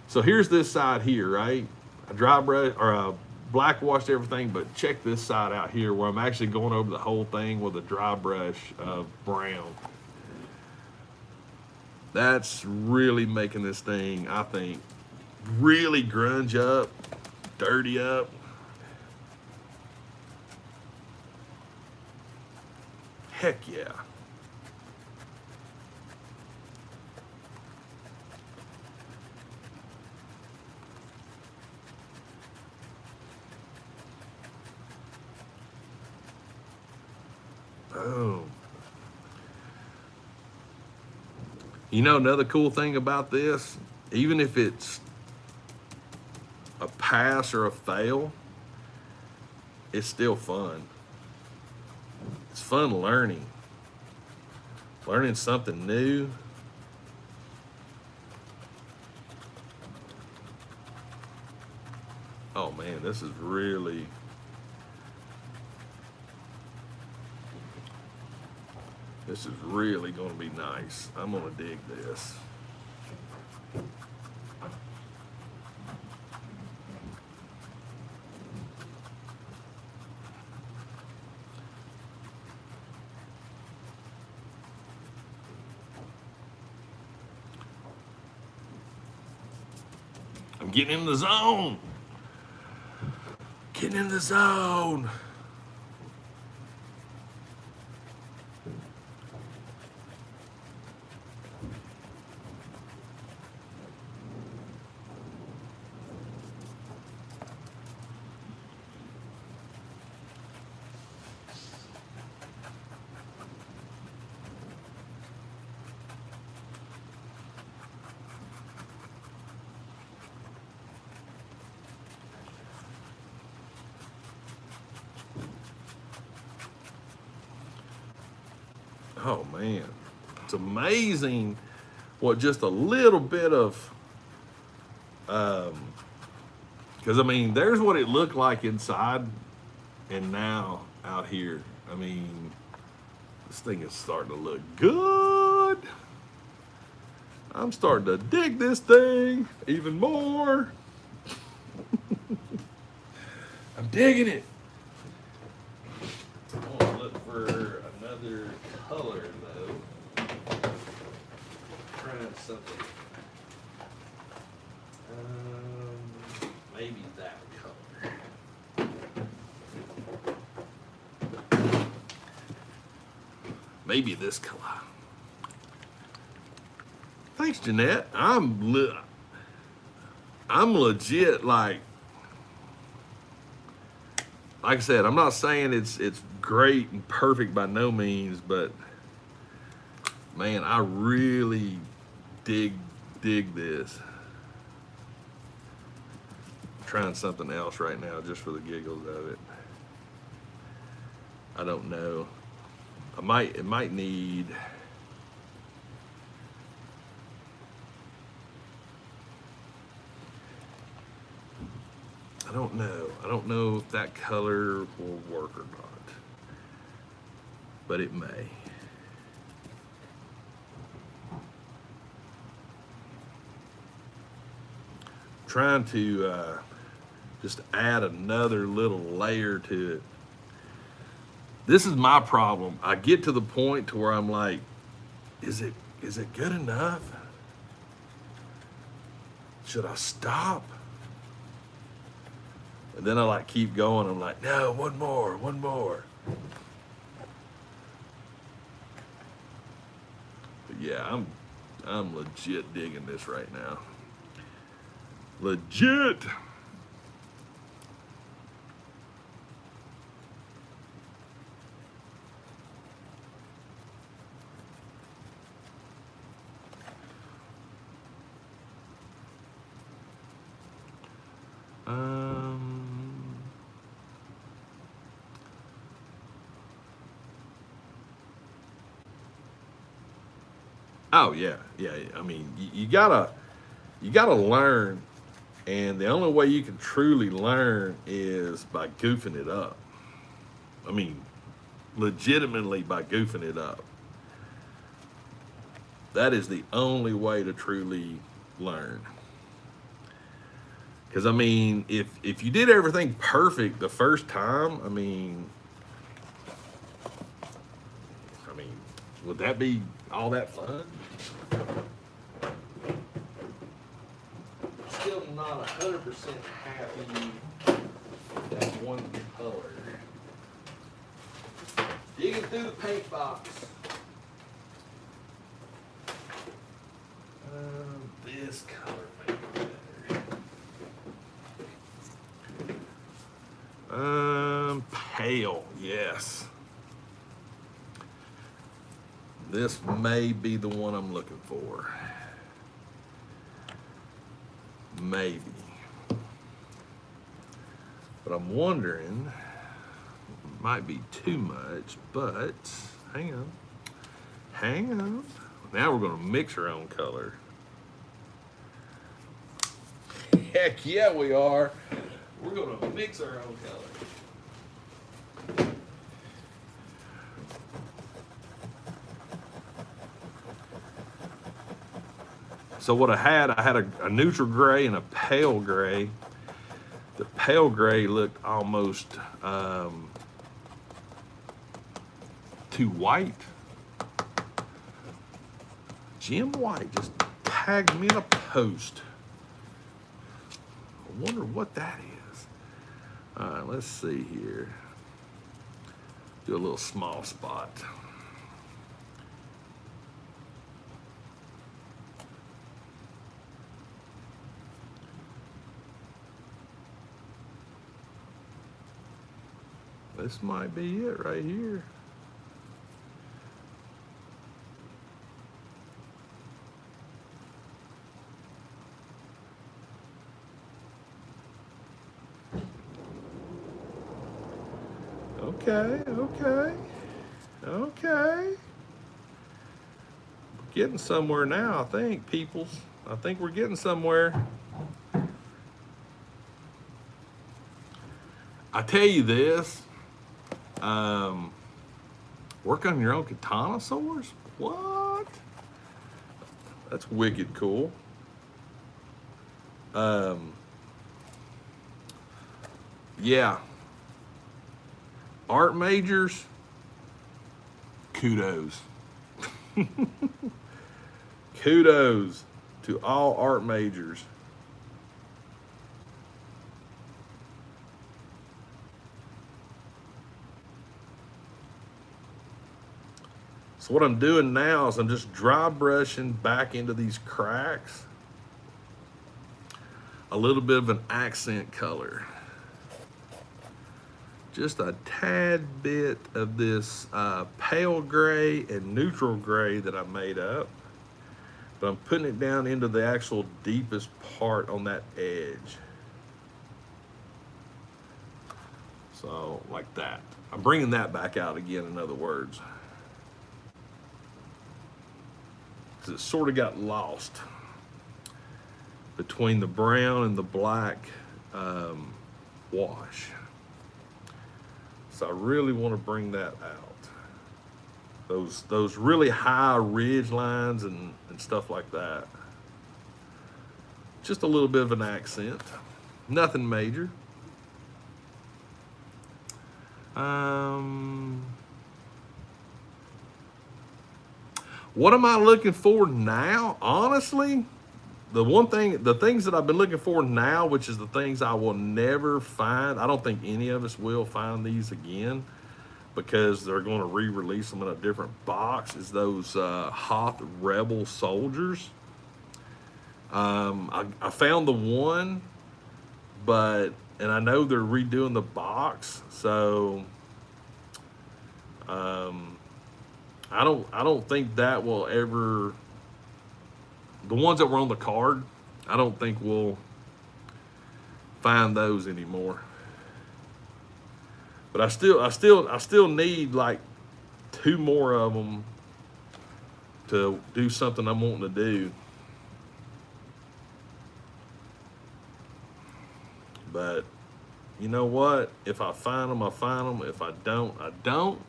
here's this side here, right? I dry brush or a black washed everything, but check this side out here where I'm actually going over the whole thing with a dry brush of brown. That's really making this thing, I think, really grunge up, dirty up. Heck yeah. Boom. You know, another cool thing about this, even if it's a pass or a fail, it's still fun. It's fun learning something new. Oh man, this is really, going to be nice. I'm going to dig this. Getting in the zone. Getting in the zone. Oh man, it's amazing what just a little bit of, because I mean, there's what it looked like inside, and now out here, I mean, this thing is starting to look good. I'm starting to dig this thing even more. I'm digging it. I'm gonna look for another color though. Trying something. Maybe that color. Maybe this color. Thanks, Jeanette. I'm legit like I said, I'm not saying it's great and perfect by no means, but man, I really dig this. I'm trying something else right now just for the giggles of it. I don't know. It might need. I don't know. I don't know if that color will work or not, but it may. Trying to just add another little layer to it. This is my problem. I get to the point to where I'm like, is it good enough? Should I stop? And then I like keep going. I'm like, no, one more. But yeah, I'm legit digging this right now. Legit. Oh yeah. I mean, you gotta learn, and the only way you can truly learn is by goofing it up. I mean, legitimately by goofing it up. That is the only way to truly learn. Because I mean, if you did everything perfect the first time, I mean, would that be all that fun? Still not 100% happy with that one color. Digging through the paint box. This color may be better. Pale, yes. This may be the one I'm looking for. Maybe. But I'm wondering, might be too much, but hang on. Now we're gonna mix our own color. Heck yeah, we are. We're gonna mix our own color. So what I had a neutral gray and a pale gray. The pale gray looked almost too white. Jim White just tagged me in a post. I wonder what that is. All right, let's see here. Do a little small spot. This might be it right here. Okay. getting somewhere now, I think, peoples. I think we're getting somewhere. I tell you this, work on your own katana swords? What? That's wicked cool. Yeah. Art majors, kudos. Kudos to all art majors. So what I'm doing now is I'm just dry brushing back into these cracks a little bit of an accent color. Just a tad bit of this pale gray and neutral gray that I made up. But I'm putting it down into the actual deepest part on that edge. So like that. I'm bringing that back out again, in other words. Because it sort of got lost between the brown and the black wash. So I really want to bring that out. Those really high ridge lines and stuff like that. Just a little bit of an accent. Nothing major. What am I looking for now? Honestly, the things that I've been looking for now, which is the things I will never find. I don't think any of us will find these again because they're going to re-release them in a different box, is those Hoth Rebel soldiers. I found the one, and I know they're redoing the box, so I don't think that will ever. The ones that were on the card, I don't think we'll find those anymore. But I still need like 2 more of them to do something I'm wanting to do. But you know what? If I find them, I find them. If I don't, I don't.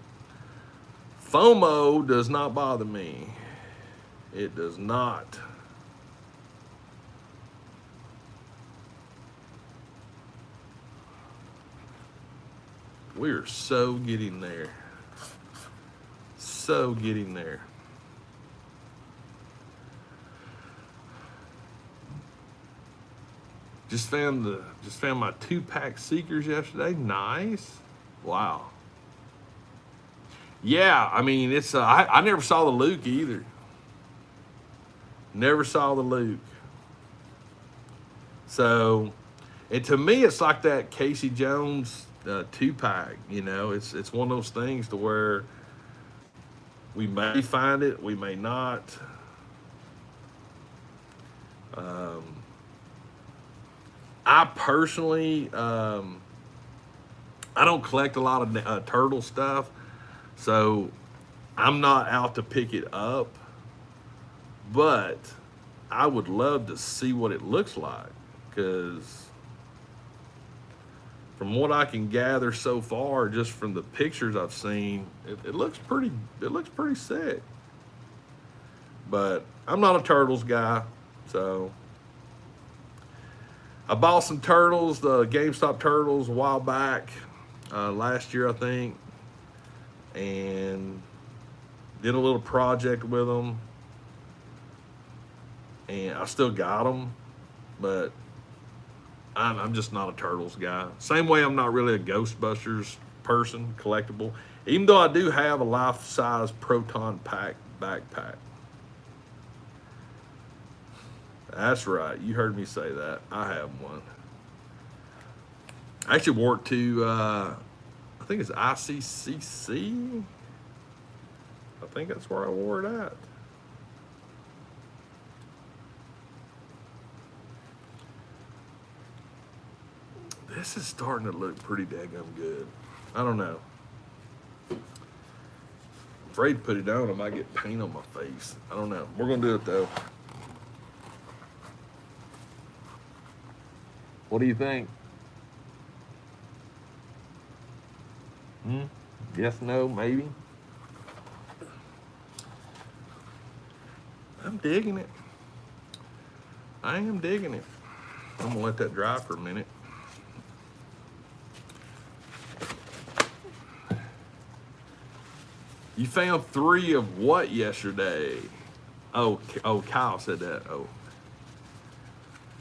FOMO does not bother me. It does not. We're so getting there. So getting there. Just found my 2-pack Seekers yesterday. Nice. Wow. Yeah, I mean, it's I never saw the Luke either. Never saw the Luke. So, and to me, it's like that Casey Jones 2-pack. You know, it's one of those things to where we may find it, we may not. I personally, I don't collect a lot of turtle stuff, so I'm not out to pick it up. But I would love to see what it looks like, because from what I can gather so far, just from the pictures I've seen, it looks pretty sick. But I'm not a turtles guy, so I bought some turtles, the GameStop turtles, a while back, last year I think, and did a little project with them, and I still got them, but I'm just not a turtles guy. Same way I'm not really a Ghostbusters person, collectible, even though I do have a life-size Proton Pack backpack. That's right, you heard me say that. I have one. I actually wore it to, I think it's ICCC. I think that's where I wore it at. This is starting to look pretty daggum good. I don't know. afraid to put it on. I might get paint on my face. I don't know. We're gonna do it though. What do you think? Yes, no, maybe. I'm digging it. I am digging it. I'm gonna let that dry for a minute. You found 3 of what yesterday? Oh, Kyle said that. Oh.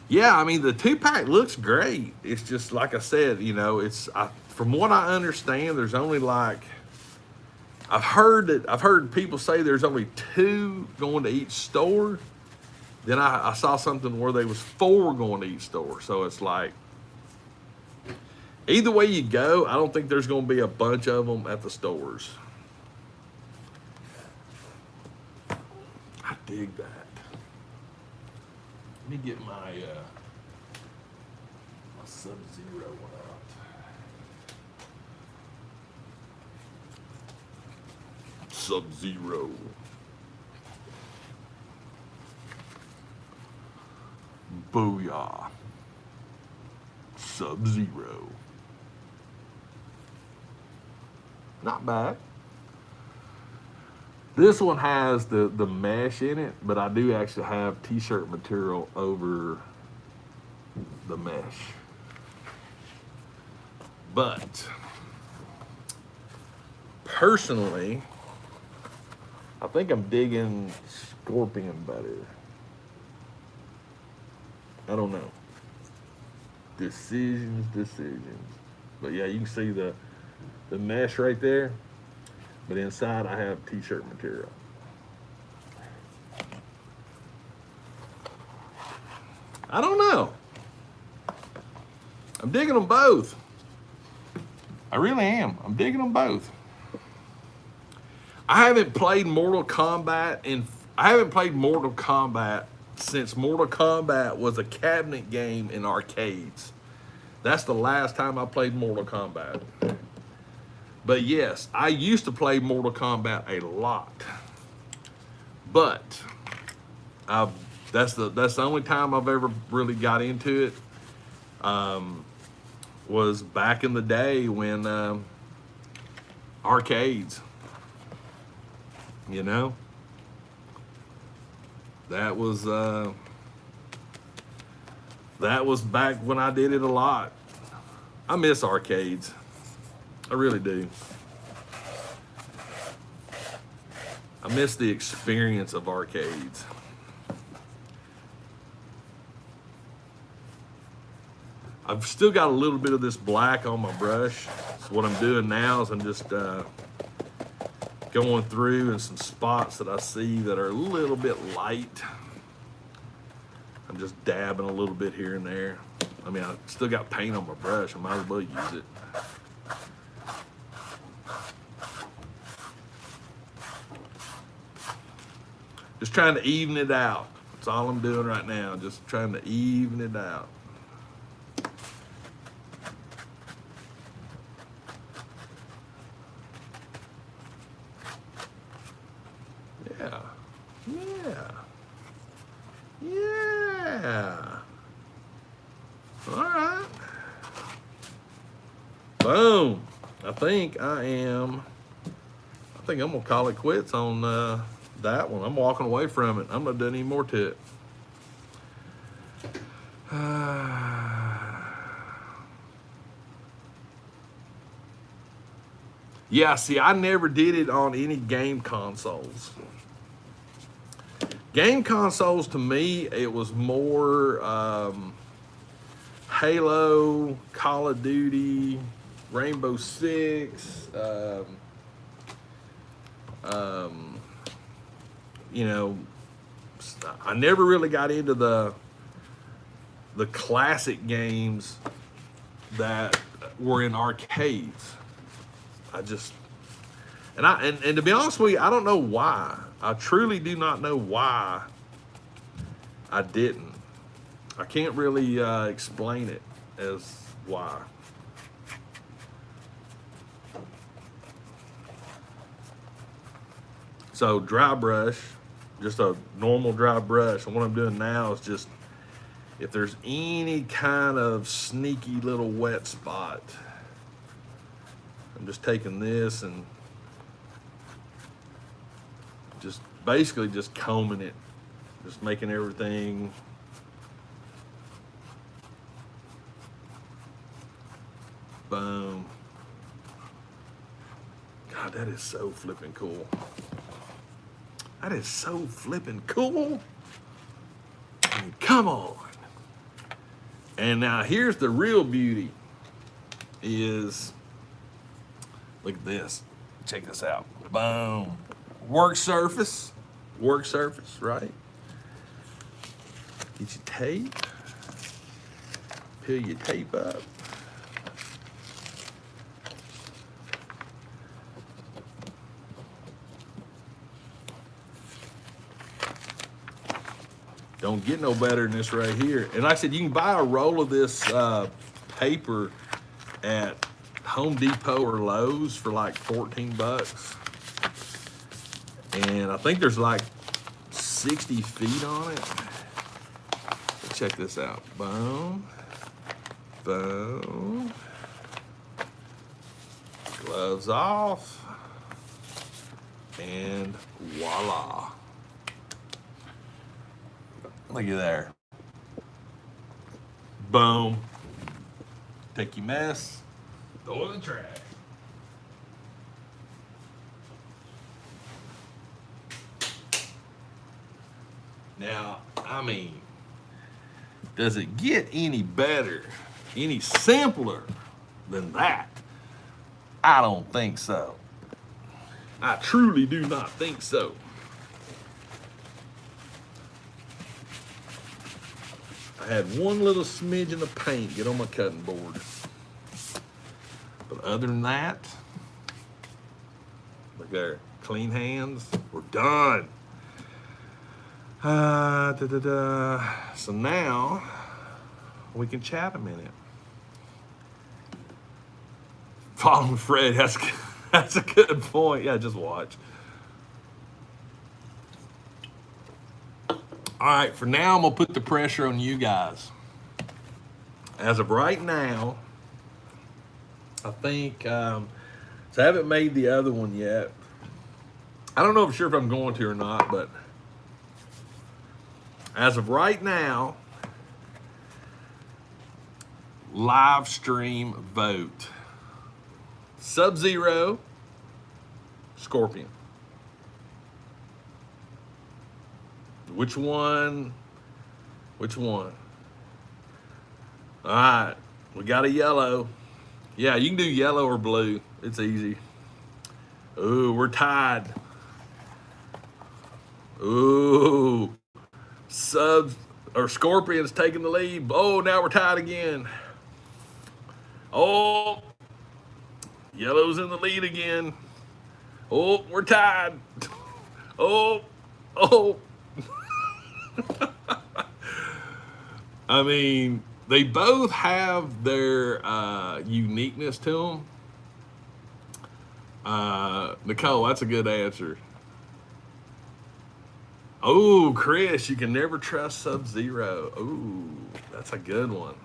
Yeah, I mean, the 2-pack looks great. It's just, like I said, you know, from what I understand, there's only like, I've heard people say there's only 2 going to each store. Then I saw something where there was 4 going to each store. So it's like, either way you go, I don't think there's going to be a bunch of them at the stores. I dig that. Let me get my Sub-Zero one out. Sub-Zero. Booyah. Sub-Zero. Not bad. This one has the mesh in it, but I do actually have t-shirt material over the mesh. But personally, I think I'm digging Scorpion better. I don't know. Decisions. But yeah, you can see the mesh right there. But inside I have t-shirt material. I don't know. I'm digging them both. I really am. I'm digging them both. I haven't played Mortal Kombat since Mortal Kombat was a cabinet game in arcades. That's the last time I played Mortal Kombat. But yes, I used to play Mortal Kombat a lot. But that's the only time I've ever really got into it. Was back in the day when arcades, you know, that was back when I did it a lot. I miss arcades. I really do. I miss the experience of arcades. I've still got a little bit of this black on my brush. So what I'm doing now is I'm just going through in some spots that I see that are a little bit light. I'm just dabbing a little bit here and there. I mean, I still got paint on my brush. I might as well use it. Just trying to even it out. That's all I'm doing right now. Just trying to even it out. Yeah. All right. Boom. I think I'm gonna call it quits on that one. I'm walking away from it. I'm not doing any more to it. Yeah, see, I never did it on any game consoles. Game consoles, to me, it was more Halo, Call of Duty, Rainbow Six, you know, I never really got into the classic games that were in arcades. And to be honest with you, I don't know why. I truly do not know why I didn't. I can't really explain it as why. So dry brush, just a normal dry brush. And what I'm doing now is just, if there's any kind of sneaky little wet spot, I'm just taking this and just basically just combing it, just making everything boom. God, that is so flipping cool. That is so flipping cool. I mean, come on. And now here's the real beauty is, look at this. Check this out. Boom. Work surface, right? Get your tape. Peel your tape up. Don't get no better than this right here. And like I said, you can buy a roll of this paper at Home Depot or Lowe's for like 14 bucks. And I think there's like 60 feet on it. Check this out. Boom. Boom. Gloves off. And voila. Look at there. Boom. Take your mess, throw it in the trash. Now, I mean, does it get any better, any simpler than that? I don't think so. I truly do not think so. I had one little smidgen of paint get on my cutting board. But other than that, look there, clean hands, we're done. So now we can chat a minute. Following Fred, that's a good point. Yeah, just watch. All right, for now, I'm gonna put the pressure on you guys. As of right now, I think, so I haven't made the other one yet. I don't know for sure if I'm going to or not, but as of right now, live stream vote. Sub-Zero, Scorpion. Which one? Which one? All right, we got a yellow. Yeah, you can do yellow or blue. It's easy. Ooh, we're tied. Ooh, Scorpion's taking the lead. Oh, now we're tied again. Oh, yellow's in the lead again. Oh, we're tied. Oh. I mean, they both have their uniqueness to them. Nicole, that's a good answer. Oh, Chris, you can never trust Sub-Zero. Oh, that's a good one.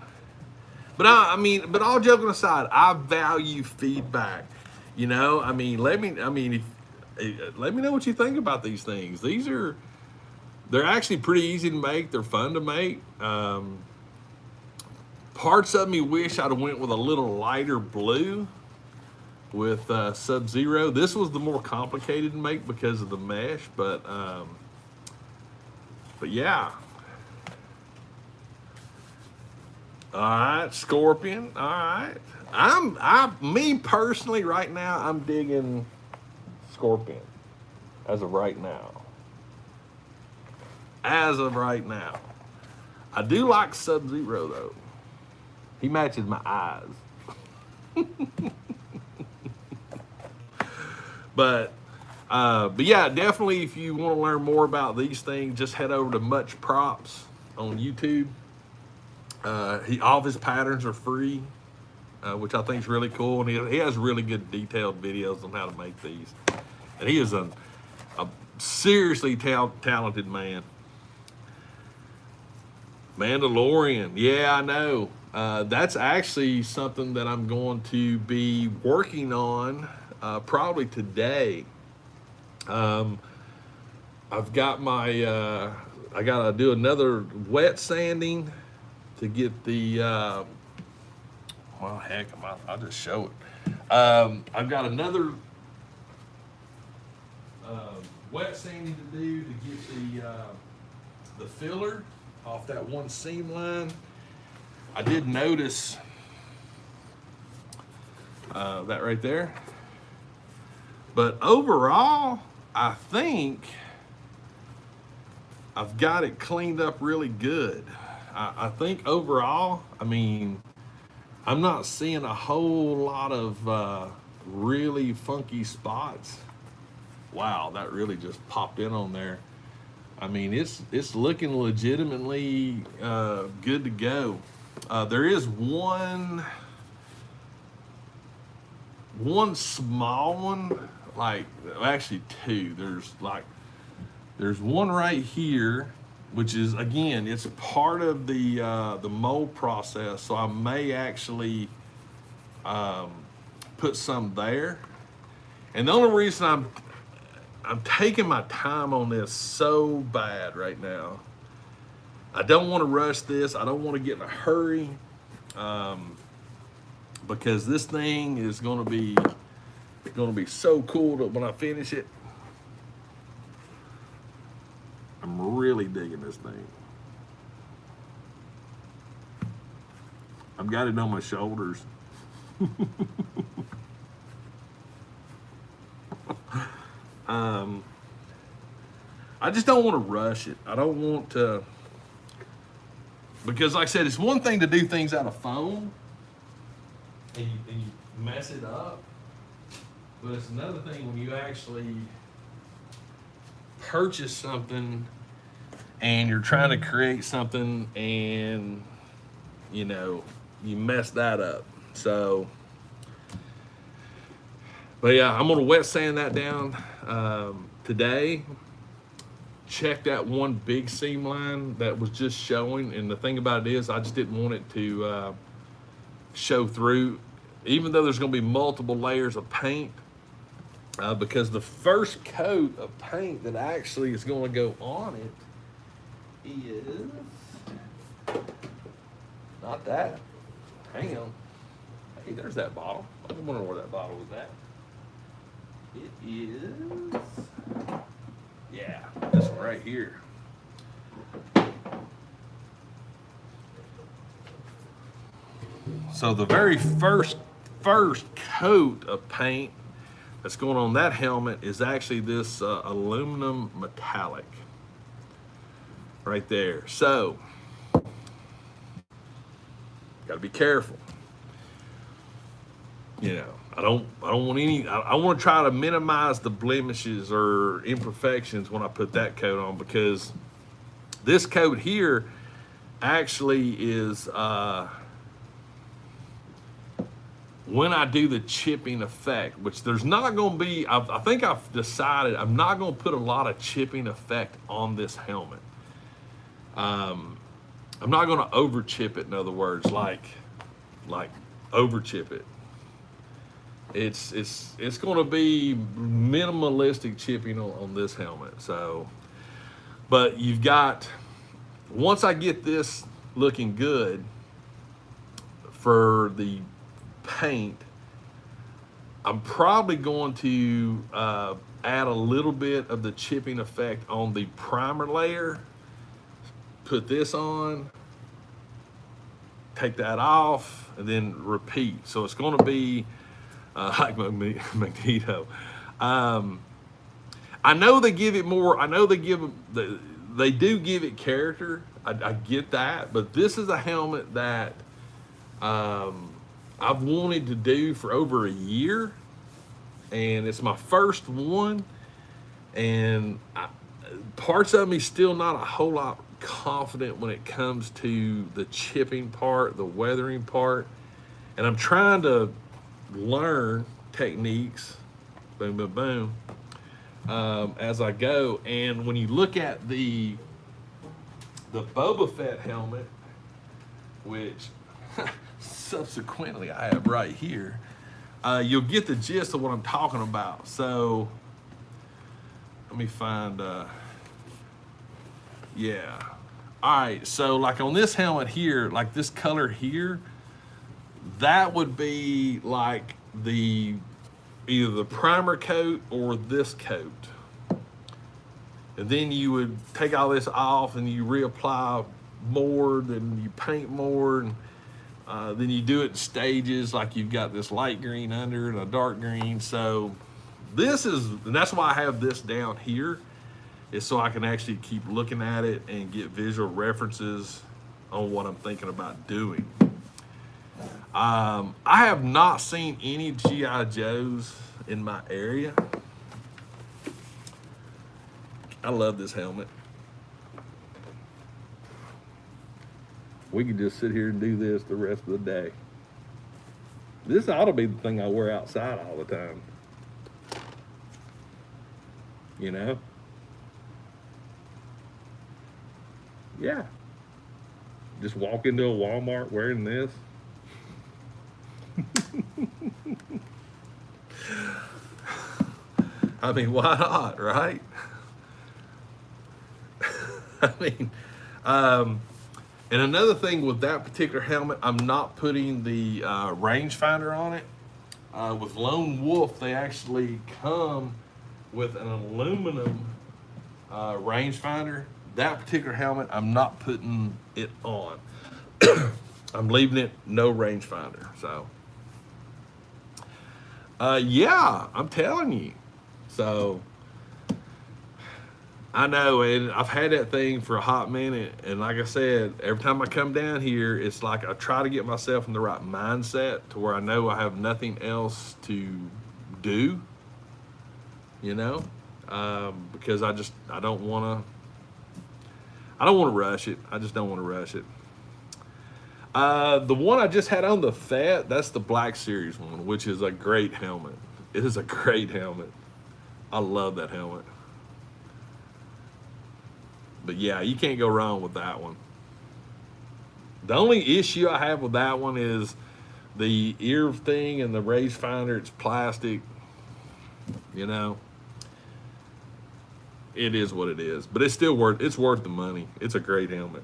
But but all joking aside, I value feedback. You know, I mean, let me know what you think about these things. They're actually pretty easy to make. They're fun to make. Parts of me wish I'd have went with a little lighter blue with Sub-Zero. This was the more complicated to make because of the mesh, but yeah. All right, Scorpion. All right. Me personally, right now, I'm digging Scorpion as of right now. As of right now. I do like Sub-Zero though. He matches my eyes. But yeah, definitely if you want to learn more about these things, just head over to Much Props on YouTube. All of his patterns are free, which I think is really cool. And he has really good detailed videos on how to make these. And he is a seriously talented man. Mandalorian, yeah, I know. That's actually something that I'm going to be working on probably today. Um, I've got my, I gotta do another wet sanding to get the, well, heck, I'll just show it. I've got another wet sanding to do to get the filler off that one seam line. I did notice that right there. But overall, I think I've got it cleaned up really good. I think overall, I mean, I'm not seeing a whole lot of really funky spots. Wow, that really just popped in on there. I mean, it's looking legitimately good to go. There is one small one, like actually two. There's one right here, which is again, it's part of the mold process. So I may actually put some there. And the only reason I'm taking my time on this so bad right now. I don't want to rush this. I don't want to get in a hurry because this thing is going to be so cool that when I finish it. I'm really digging this thing. I've got it on my shoulders. I just don't want to rush it. I don't want to, because like I said, it's one thing to do things out of foam and you mess it up, but it's another thing when you actually purchase something and you're trying to create something and you mess that up. So, but yeah, I'm gonna wet sand that down today. Check that one big seam line that was just showing, and the thing about it is I just didn't want it to show through, even though there's gonna be multiple layers of paint, because the first coat of paint that actually is gonna go on it is not that. Hang on. Hey, there's that bottle. I wonder where that bottle was at. It is, yeah, this one right here. So the very first coat of paint that's going on that helmet is actually this aluminum metallic right there. So got to be careful. I don't want any. I want to try to minimize the blemishes or imperfections when I put that coat on, because this coat here actually is when I do the chipping effect, which there's not going to be. I think I've decided I'm not going to put a lot of chipping effect on this helmet. I'm not going to over chip it. In other words, like over chip it. It's going to be minimalistic chipping on this helmet. So, but you've got, once I get this looking good for the paint, I'm probably going to add a little bit of the chipping effect on the primer layer, put this on, take that off, and then repeat. So it's going to be like Magneto. I know they give it more. I know they do give it character. I get that, but this is a helmet that I've wanted to do for over a year, and it's my first one. And parts of me still not a whole lot confident when it comes to the chipping part, the weathering part, and I'm trying to learn techniques, boom, boom, boom, as I go. And when you look at the Boba Fett helmet, which subsequently I have right here, you'll get the gist of what I'm talking about. So let me find, yeah. All right, so like on this helmet here, like this color here, that would be like the either the primer coat or this coat. And then you would take all this off and you reapply more, then you paint more, and then you do it in stages, like you've got this light green under and a dark green. So this is, and that's why I have this down here, is so I can actually keep looking at it and get visual references on what I'm thinking about doing. I have not seen any G.I. Joes in my area. I love this helmet. We could just sit here and do this the rest of the day. This ought to be the thing I wear outside all the time. You know? Yeah. Just walk into a Walmart wearing this. I mean, why not, right? I mean, and another thing with that particular helmet, I'm not putting the rangefinder on it. With Lone Wolf, they actually come with an aluminum rangefinder. That particular helmet, I'm not putting it on. I'm leaving it no rangefinder. So, yeah, I'm telling you. So, I know, and I've had that thing for a hot minute. And like I said, every time I come down here, it's like I try to get myself in the right mindset to where I know I have nothing else to do, you know, because I don't want to rush it. I just don't want to rush it. The one I just had on, the Fat, that's the Black Series one, which is a great helmet. It is a great helmet. I love that helmet. But yeah, you can't go wrong with that one. The only issue I have with that one is the ear thing and the raise finder. It's plastic, you know. It is what it is, but it's still worth the money. It's a great helmet.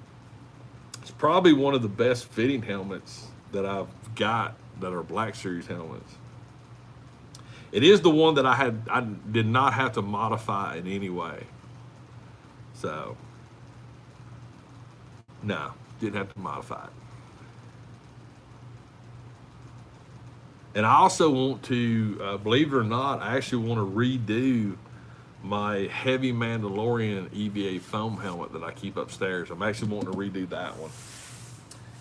It's probably one of the best fitting helmets that I've got that are Black Series helmets. It is the one that I did not have to modify in any way. So, no, didn't have to modify it. And I also want to, believe it or not, I actually want to redo my heavy Mandalorian EVA foam helmet that I keep upstairs. I'm actually wanting to redo that one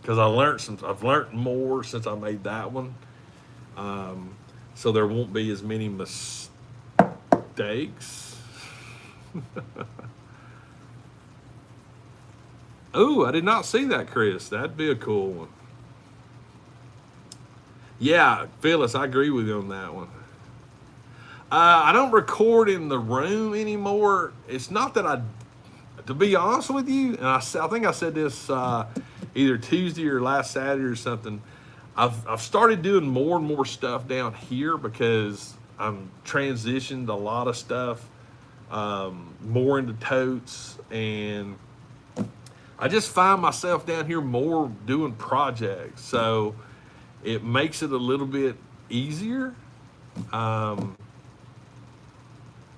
because I've learned more since I made that one. So there won't be as many mistakes. Oh, I did not see that, Chris. That'd be a cool one. Yeah, Phyllis, I agree with you on that one. I don't record in the room anymore. It's not that to be honest with you, and I think I said this either Tuesday or last Saturday or something. I've started doing more and more stuff down here because I'm transitioned a lot of stuff more into totes, and I just find myself down here more doing projects. So it makes it a little bit easier.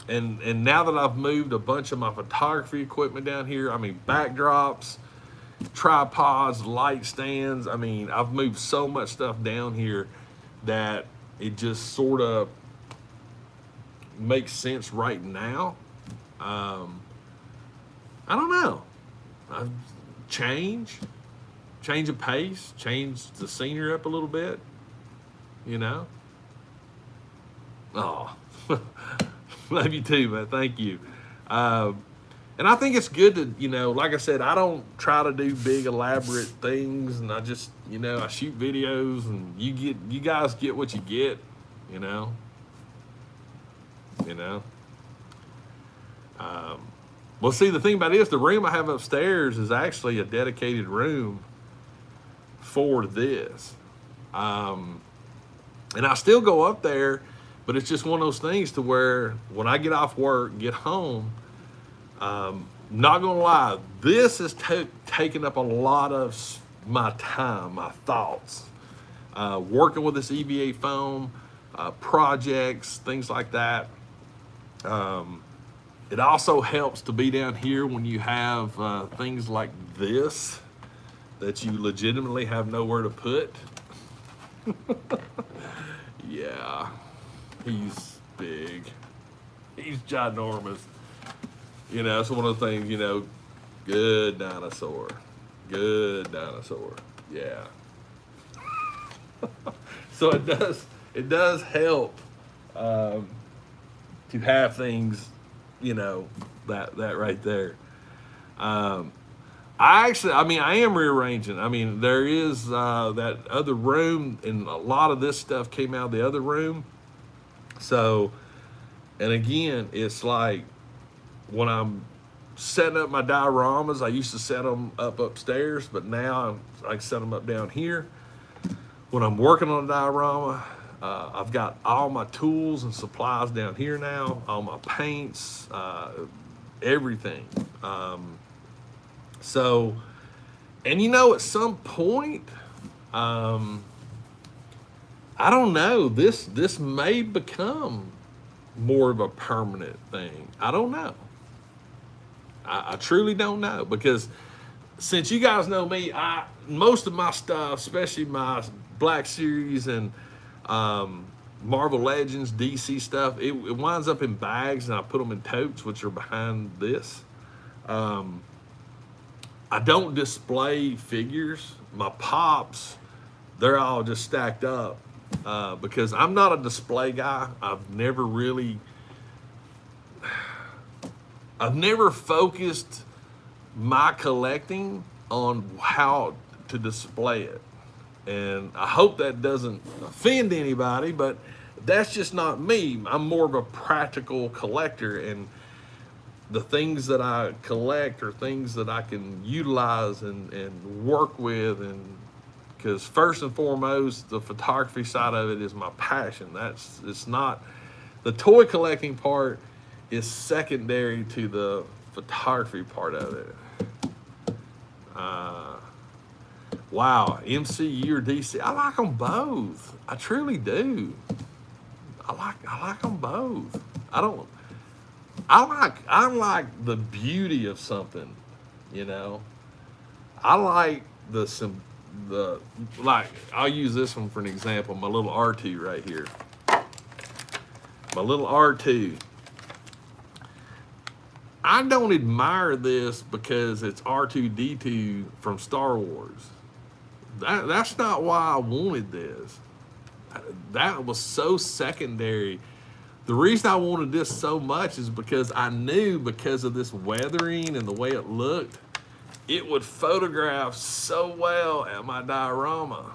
And now that I've moved a bunch of my photography equipment down here, I mean, backdrops, tripods, light stands, I mean, I've moved so much stuff down here that it just sort of makes sense right now. I don't know. I've change of pace, change the scenery up a little bit, you know? Oh, love you too, man. Thank you. And I think it's good to, you know, like I said, I don't try to do big elaborate things, and I just, you know, I shoot videos, and you guys get what you get, you know. Well, see, the thing about it is the room I have upstairs is actually a dedicated room for this. And I still go up there, but it's just one of those things to where when I get off work, get home, not gonna lie, this is taking up a lot of my time, my thoughts. Working with this EVA foam, projects, things like that. It also helps to be down here when you have things like this that you legitimately have nowhere to put. Yeah, he's big. He's ginormous. You know, it's one of the things, you know, good dinosaur. Good dinosaur. Yeah. So it does help to have things, you know, that right there. I am rearranging. I mean, there is that other room, and a lot of this stuff came out of the other room. So, and again, it's like when I'm setting up my dioramas, I used to set them up upstairs, but now I set them up down here. When I'm working on a diorama, I've got all my tools and supplies down here now, all my paints, everything. So, and you know, at some point, I don't know, this may become more of a permanent thing. I don't know. I truly don't know, because since you guys know me, most of my stuff, especially my Black Series and Marvel Legends, DC stuff, it winds up in bags, and I put them in totes, which are behind this. I don't display figures. My pops, they're all just stacked up because I'm not a display guy. I've never focused my collecting on how to display it. And I hope that doesn't offend anybody, but that's just not me. I'm more of a practical collector, and the things that I collect are things that I can utilize and work with. And because first and foremost, the photography side of it is my passion. It's not, the toy collecting part is secondary to the photography part of it. Wow, MCU or DC, I like them both. I truly do. I like them both. I like the beauty of something, you know. I like like, I'll use this one for an example. My little R2 right here. My little R2. I don't admire this because it's R2-D2 from Star Wars. That's not why I wanted this. That was so secondary. The reason I wanted this so much is because I knew, because of this weathering and the way it looked, it would photograph so well at my diorama.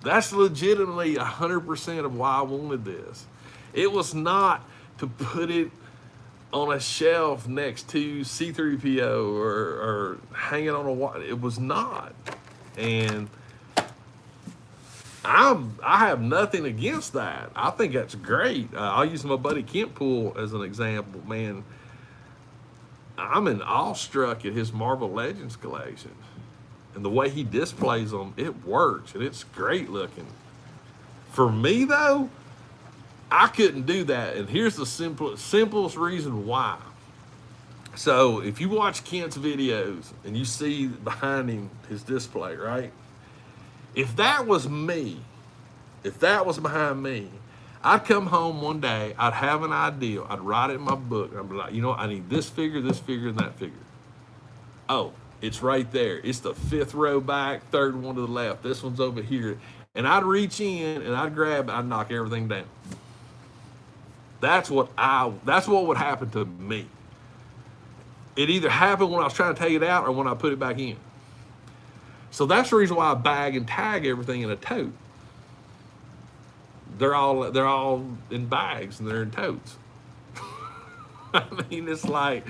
That's legitimately 100% of why I wanted this. It was not to put it on a shelf next to C-3PO or hang it on a wall. It was not. And I have nothing against that. I think that's great. I'll use my buddy Kent Pool as an example. Man, I'm awestruck at his Marvel Legends collection. And the way he displays them, it works, and it's great looking. For me, though, I couldn't do that. And here's the simplest reason why. So if you watch Kent's videos and you see behind him his display, right? If that was me, if that was behind me, I'd come home one day, I'd have an idea, I'd write it in my book, I'd be like, you know what, I need this figure, and that figure. Oh, it's right there. It's the 5th row back, 3rd one to the left. This one's over here. And I'd reach in and I'd grab it, I'd knock everything down. That's what would happen to me. It either happened when I was trying to take it out or when I put it back in. So that's the reason why I bag and tag everything in a tote. They're all in bags and they're in totes. mean, it's like,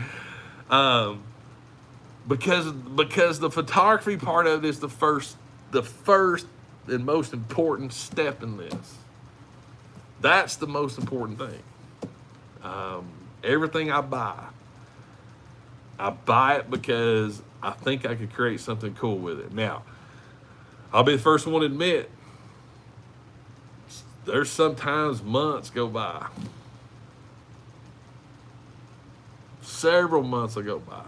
because the photography part of it is the first and most important step in this. That's the most important thing. Everything I buy it because I think I could create something cool with it. Now, I'll be the first one to admit, there's sometimes months go by. Several months will go by.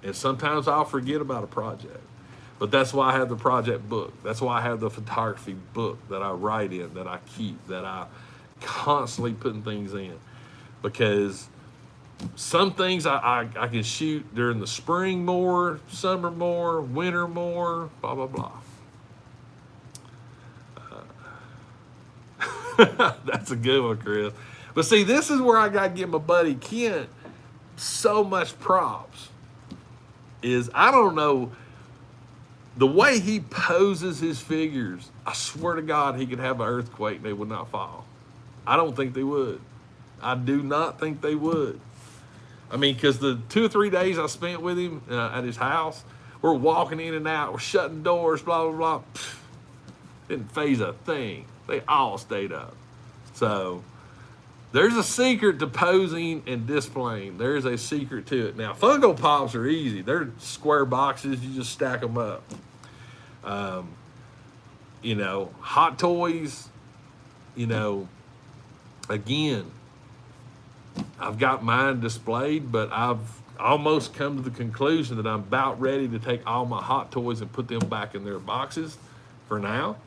And sometimes I'll forget about a project. But that's why I have the project book. That's why I have the photography book that I write in, that I keep, that I constantly putting things in. Because some things I can shoot during the spring more, summer more, winter more, blah, blah, blah. That's a good one, Chris. But see, this is where I got to give my buddy Kent so much props. Is I don't know, the way he poses his figures, I swear to God, he could have an earthquake and they would not fall. I don't think they would. I do not think they would. I mean, because the 2 or 3 days I spent with him at his house, we're walking in and out, we're shutting doors, blah, blah, blah. Pfft, didn't phase a thing. They all stayed up. So there's a secret to posing and displaying. There's a secret to it. Now, Funko Pops are easy. They're square boxes. You just stack them up. You know, Hot Toys, you know, again, I've got mine displayed, but I've almost come to the conclusion that I'm about ready to take all my Hot Toys and put them back in their boxes for now.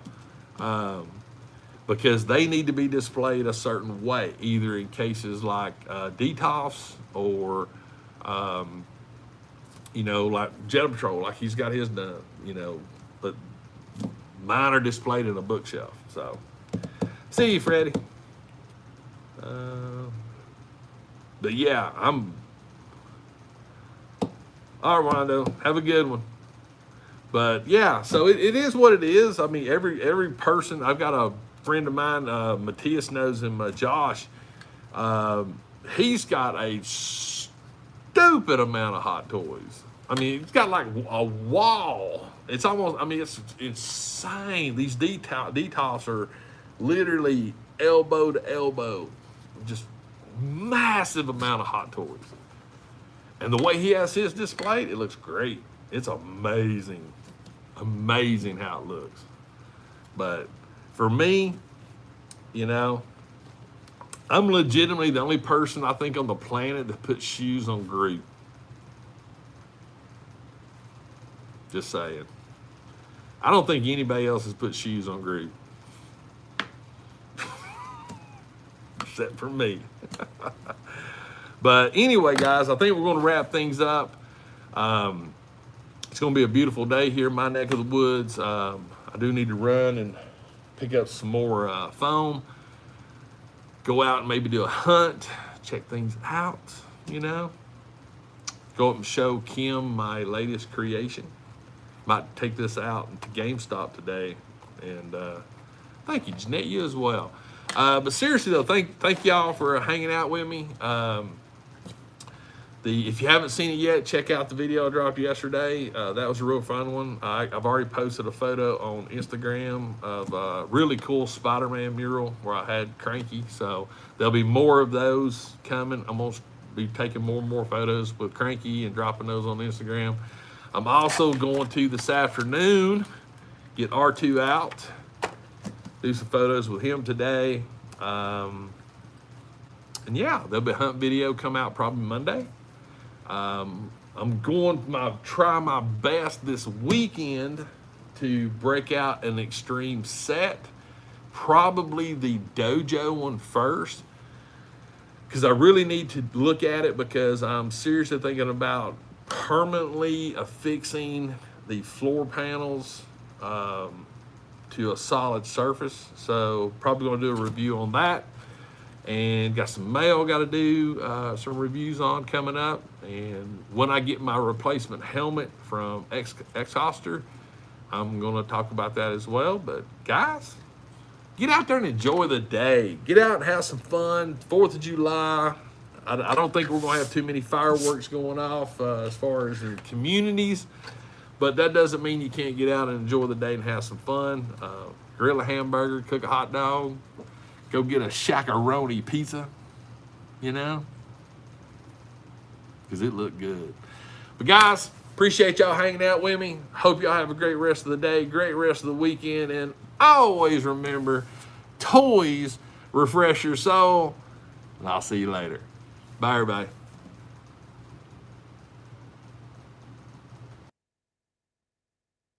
Because they need to be displayed a certain way, either in cases like DTOFs or, you know, like Jet Patrol, like he's got his done, you know, but mine are displayed in a bookshelf. So, see you, Freddie. But yeah, all right, Rondo, have a good one. But yeah, so it is what it is. I mean, every person, I've got a friend of mine, Matthias knows him, Josh. He's got a stupid amount of Hot Toys. I mean, he's got like a wall. It's almost, I mean, it's insane. These DTOFs are literally elbow to elbow, just massive amount of Hot Toys. And the way he has his displayed, it looks great. It's amazing how it looks. But for me, you know, I'm legitimately the only person I think on the planet that puts shoes on Groot. Just saying. I don't think anybody else has put shoes on Groot. Except for me. But anyway, guys, I think we're going to wrap things up. It's going to be a beautiful day here in my neck of the woods. I do need to run and pick up some more foam. Go out and maybe do a hunt. Check things out, you know. Go up and show Kim my latest creation. Might take this out to GameStop today. And thank you, Jeanette, you as well. But seriously though, thank y'all for hanging out with me. If you haven't seen it yet, check out the video I dropped yesterday. That was a real fun one. I've already posted a photo on Instagram of a really cool Spider-Man mural where I had Cranky. So there'll be more of those coming. I'm going to be taking more and more photos with Cranky and dropping those on Instagram. I'm also going to this afternoon get R2 out, do some photos with him today. And yeah, there'll be a hunt video come out probably Monday. I'm going to try my best this weekend to break out an extreme set, probably the dojo one first, because I really need to look at it, because I'm seriously thinking about permanently affixing the floor panels to a solid surface. So probably going to do a review on that. And got some mail got to do some reviews on coming up. And when I get my replacement helmet from X-Hoster, I'm going to talk about that as well. But guys, get out there and enjoy the day. Get out and have some fun. 4th of July. I don't think we're going to have too many fireworks going off as far as the communities, but that doesn't mean you can't get out and enjoy the day and have some fun. Grill a hamburger, cook a hot dog, go get a shakaroni pizza, you know, because it looked good. But guys, appreciate y'all hanging out with me. Hope y'all have a great rest of the day, great rest of the weekend, and always remember, toys refresh your soul, and I'll see you later. Bye, everybody.